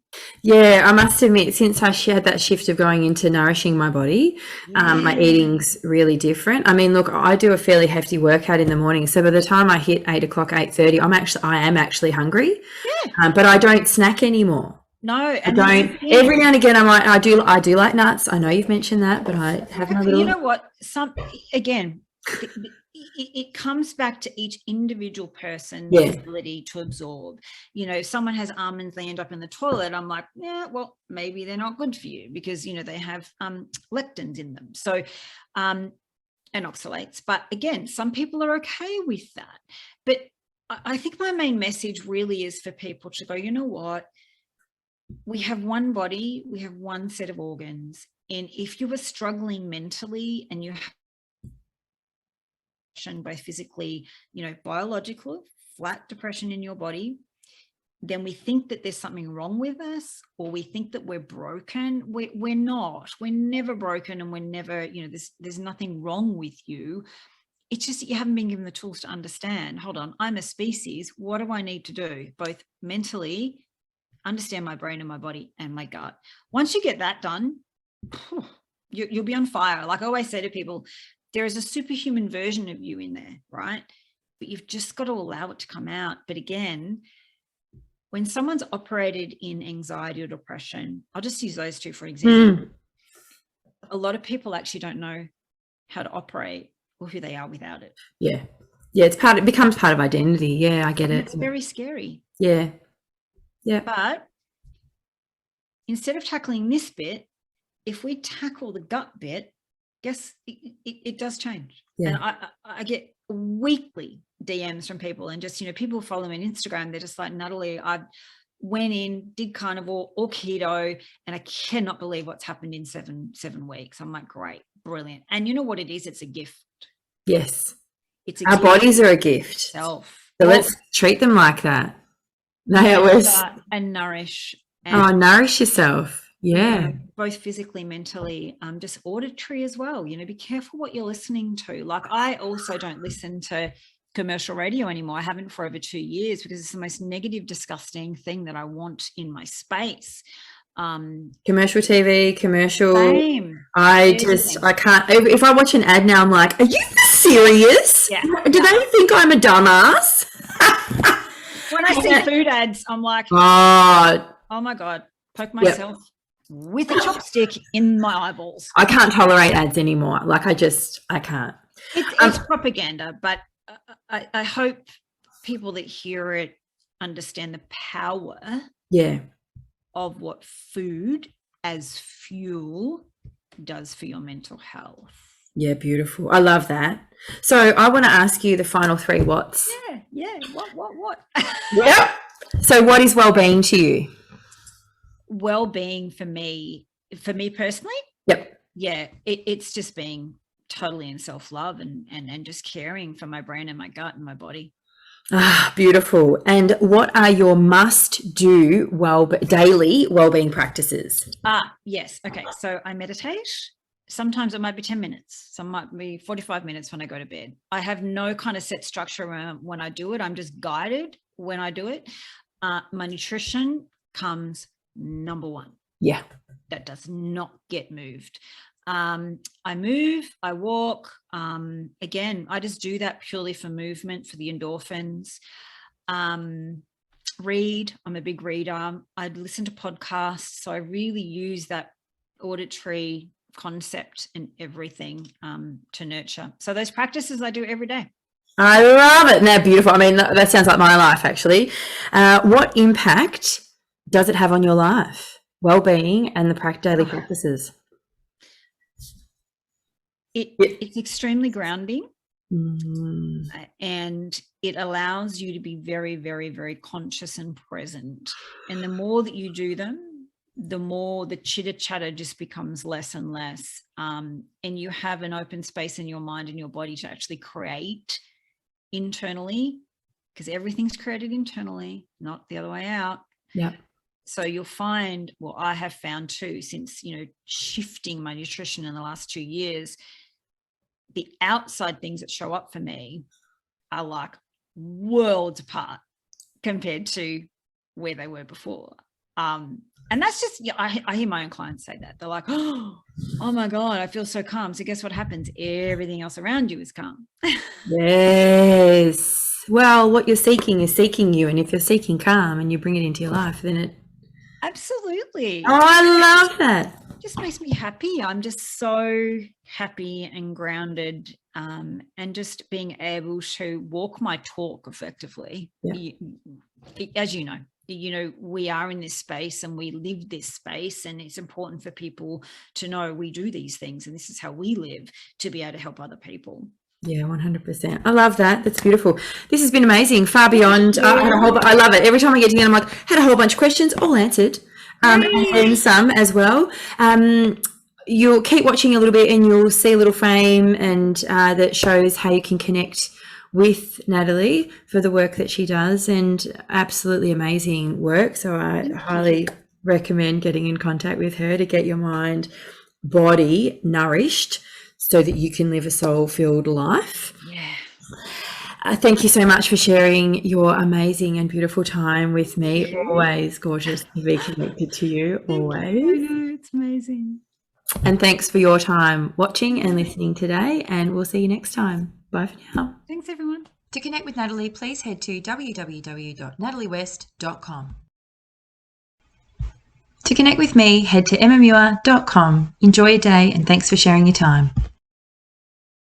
[SPEAKER 1] Yeah, I must admit, since I had that shift of going into nourishing my body, my eating's really different. I mean, look, I do a fairly hefty workout in the morning. So by the time I hit 8 o'clock, 8:30, I am actually hungry, but I don't snack anymore.
[SPEAKER 2] No,
[SPEAKER 1] I don't. Every now and again, I do like nuts. I know you've mentioned that, but I have my little...
[SPEAKER 2] You know what? It comes back to each individual person's ability to absorb. If someone has almonds, they end up in the toilet. I'm like, yeah, well, maybe they're not good for you because, they have lectins in them. So, and oxalates. But again, some people are okay with that. But I think my main message really is for people to go, you know what? We have one body, we have one set of organs. And if you are struggling mentally and you have both physically, biological, flat depression in your body, then we think that there's something wrong with us, or we think that we're broken. We're not. We're never broken, and we're never, there's nothing wrong with you. It's just that you haven't been given the tools to understand, hold on, I'm a species. What do I need to do? Both mentally, understand my brain and my body and my gut. Once you get that done, you'll be on fire. Like I always say to people, there is a superhuman version of you in there, right? But you've just got to allow it to come out. But again, when someone's operated in anxiety or depression, I'll just use those two for example. A lot of people actually don't know how to operate or who they are without it.
[SPEAKER 1] Yeah. Yeah, it becomes part of identity. Yeah, I get it.
[SPEAKER 2] It's very scary.
[SPEAKER 1] Yeah. Yeah.
[SPEAKER 2] But instead of tackling this bit, if we tackle the gut bit, guess it does change.
[SPEAKER 1] Yeah.
[SPEAKER 2] And I get weekly DMs from people, and just, people follow me on Instagram. They're just like, Natalie, I went in, did carnivore or keto, and I cannot believe what's happened in seven weeks. I'm like, great, brilliant. And you know what it is? It's a gift.
[SPEAKER 1] Yes.
[SPEAKER 2] It's
[SPEAKER 1] our bodies are a gift.
[SPEAKER 2] So
[SPEAKER 1] let's treat them like that.
[SPEAKER 2] And nourish. And
[SPEAKER 1] nourish yourself. Yeah.
[SPEAKER 2] Both physically, mentally, just auditory as well. Be careful what you're listening to. Like I also don't listen to commercial radio anymore. I haven't for over 2 years because it's the most negative, disgusting thing that I want in my space.
[SPEAKER 1] Commercial TV, commercial.
[SPEAKER 2] Same.
[SPEAKER 1] I can't. If I watch an ad now, I'm like, are you the serious?
[SPEAKER 2] Yeah.
[SPEAKER 1] Do they think I'm a dumbass?
[SPEAKER 2] When I see food ads, I'm like,
[SPEAKER 1] oh
[SPEAKER 2] my God, poke myself with a chopstick in my eyeballs.
[SPEAKER 1] I can't tolerate ads anymore. Like I can't.
[SPEAKER 2] It's propaganda, but I hope people that hear it understand the power of what food as fuel does for your mental health.
[SPEAKER 1] Yeah, beautiful. I love that. So I want to ask you the final 3 whats.
[SPEAKER 2] Yeah. What?
[SPEAKER 1] Yep. So what is well-being to you?
[SPEAKER 2] Well-being for me personally?
[SPEAKER 1] Yep.
[SPEAKER 2] Yeah, it's just being totally in self-love and just caring for my brain and my gut and my body.
[SPEAKER 1] Ah, beautiful. And what are your must-do daily well-being practices?
[SPEAKER 2] Yes. Okay. So I meditate. Sometimes it might be 10 minutes. Some might be 45 minutes when I go to bed. I have no kind of set structure around when I do it. I'm just guided when I do it. My nutrition comes number 1.
[SPEAKER 1] Yeah.
[SPEAKER 2] That does not get moved. I move, I walk. Again, I just do that purely for movement, for the endorphins. Read. I'm a big reader. I listen to podcasts. So I really use that auditory concept and everything to nurture. So those practices I do every day.
[SPEAKER 1] I love it. And they're beautiful. I mean, that sounds like my life, actually. What impact does it have on your life? Well-being and the daily practices?
[SPEAKER 2] It's extremely grounding. And it allows you to be very, very, very conscious and present. And the more that you do them, the more the chitter chatter just becomes less and less. And you have an open space in your mind and your body to actually create internally, because everything's created internally, not the other way out.
[SPEAKER 1] Yeah.
[SPEAKER 2] So you'll find, well, I have found too, since, shifting my nutrition in the last 2 years, the outside things that show up for me are like worlds apart compared to where they were before. And that's just, I hear my own clients say that. They're like, oh my God, I feel so calm. So guess what happens? Everything else around you is calm.
[SPEAKER 1] Yes. Well, what you're seeking is seeking you. And if you're seeking calm and you bring it into your life, then it...
[SPEAKER 2] Absolutely.
[SPEAKER 1] Oh, I love that.
[SPEAKER 2] It just makes me happy. I'm just so happy and grounded, and just being able to walk my talk effectively. Yeah. As you know, we are in this space and we live this space, and it's important for people to know we do these things and this is how we live, to be able to help other people. Yeah,
[SPEAKER 1] 100%. I love that. That's beautiful. This has been amazing. Far beyond. I love it. Every time I get to the end, I'm like, had a whole bunch of questions, all answered, and then some as well. You'll keep watching a little bit and you'll see a little frame and that shows how you can connect with Natalie for the work that she does, and absolutely amazing work. So I highly recommend getting in contact with her to get your mind, body nourished so that you can live a soul-filled life.
[SPEAKER 2] Yeah.
[SPEAKER 1] Thank you so much for sharing your amazing and beautiful time with me. Always gorgeous to be connected to you, always.
[SPEAKER 2] I know, it's amazing.
[SPEAKER 1] And thanks for your time watching and listening today, and we'll see you next time. Bye for now.
[SPEAKER 2] Thanks, everyone.
[SPEAKER 1] To connect with Natalie, please head to www.nataliewest.com. To connect with me, head to emmamuir.com. Enjoy your day and thanks for sharing your time.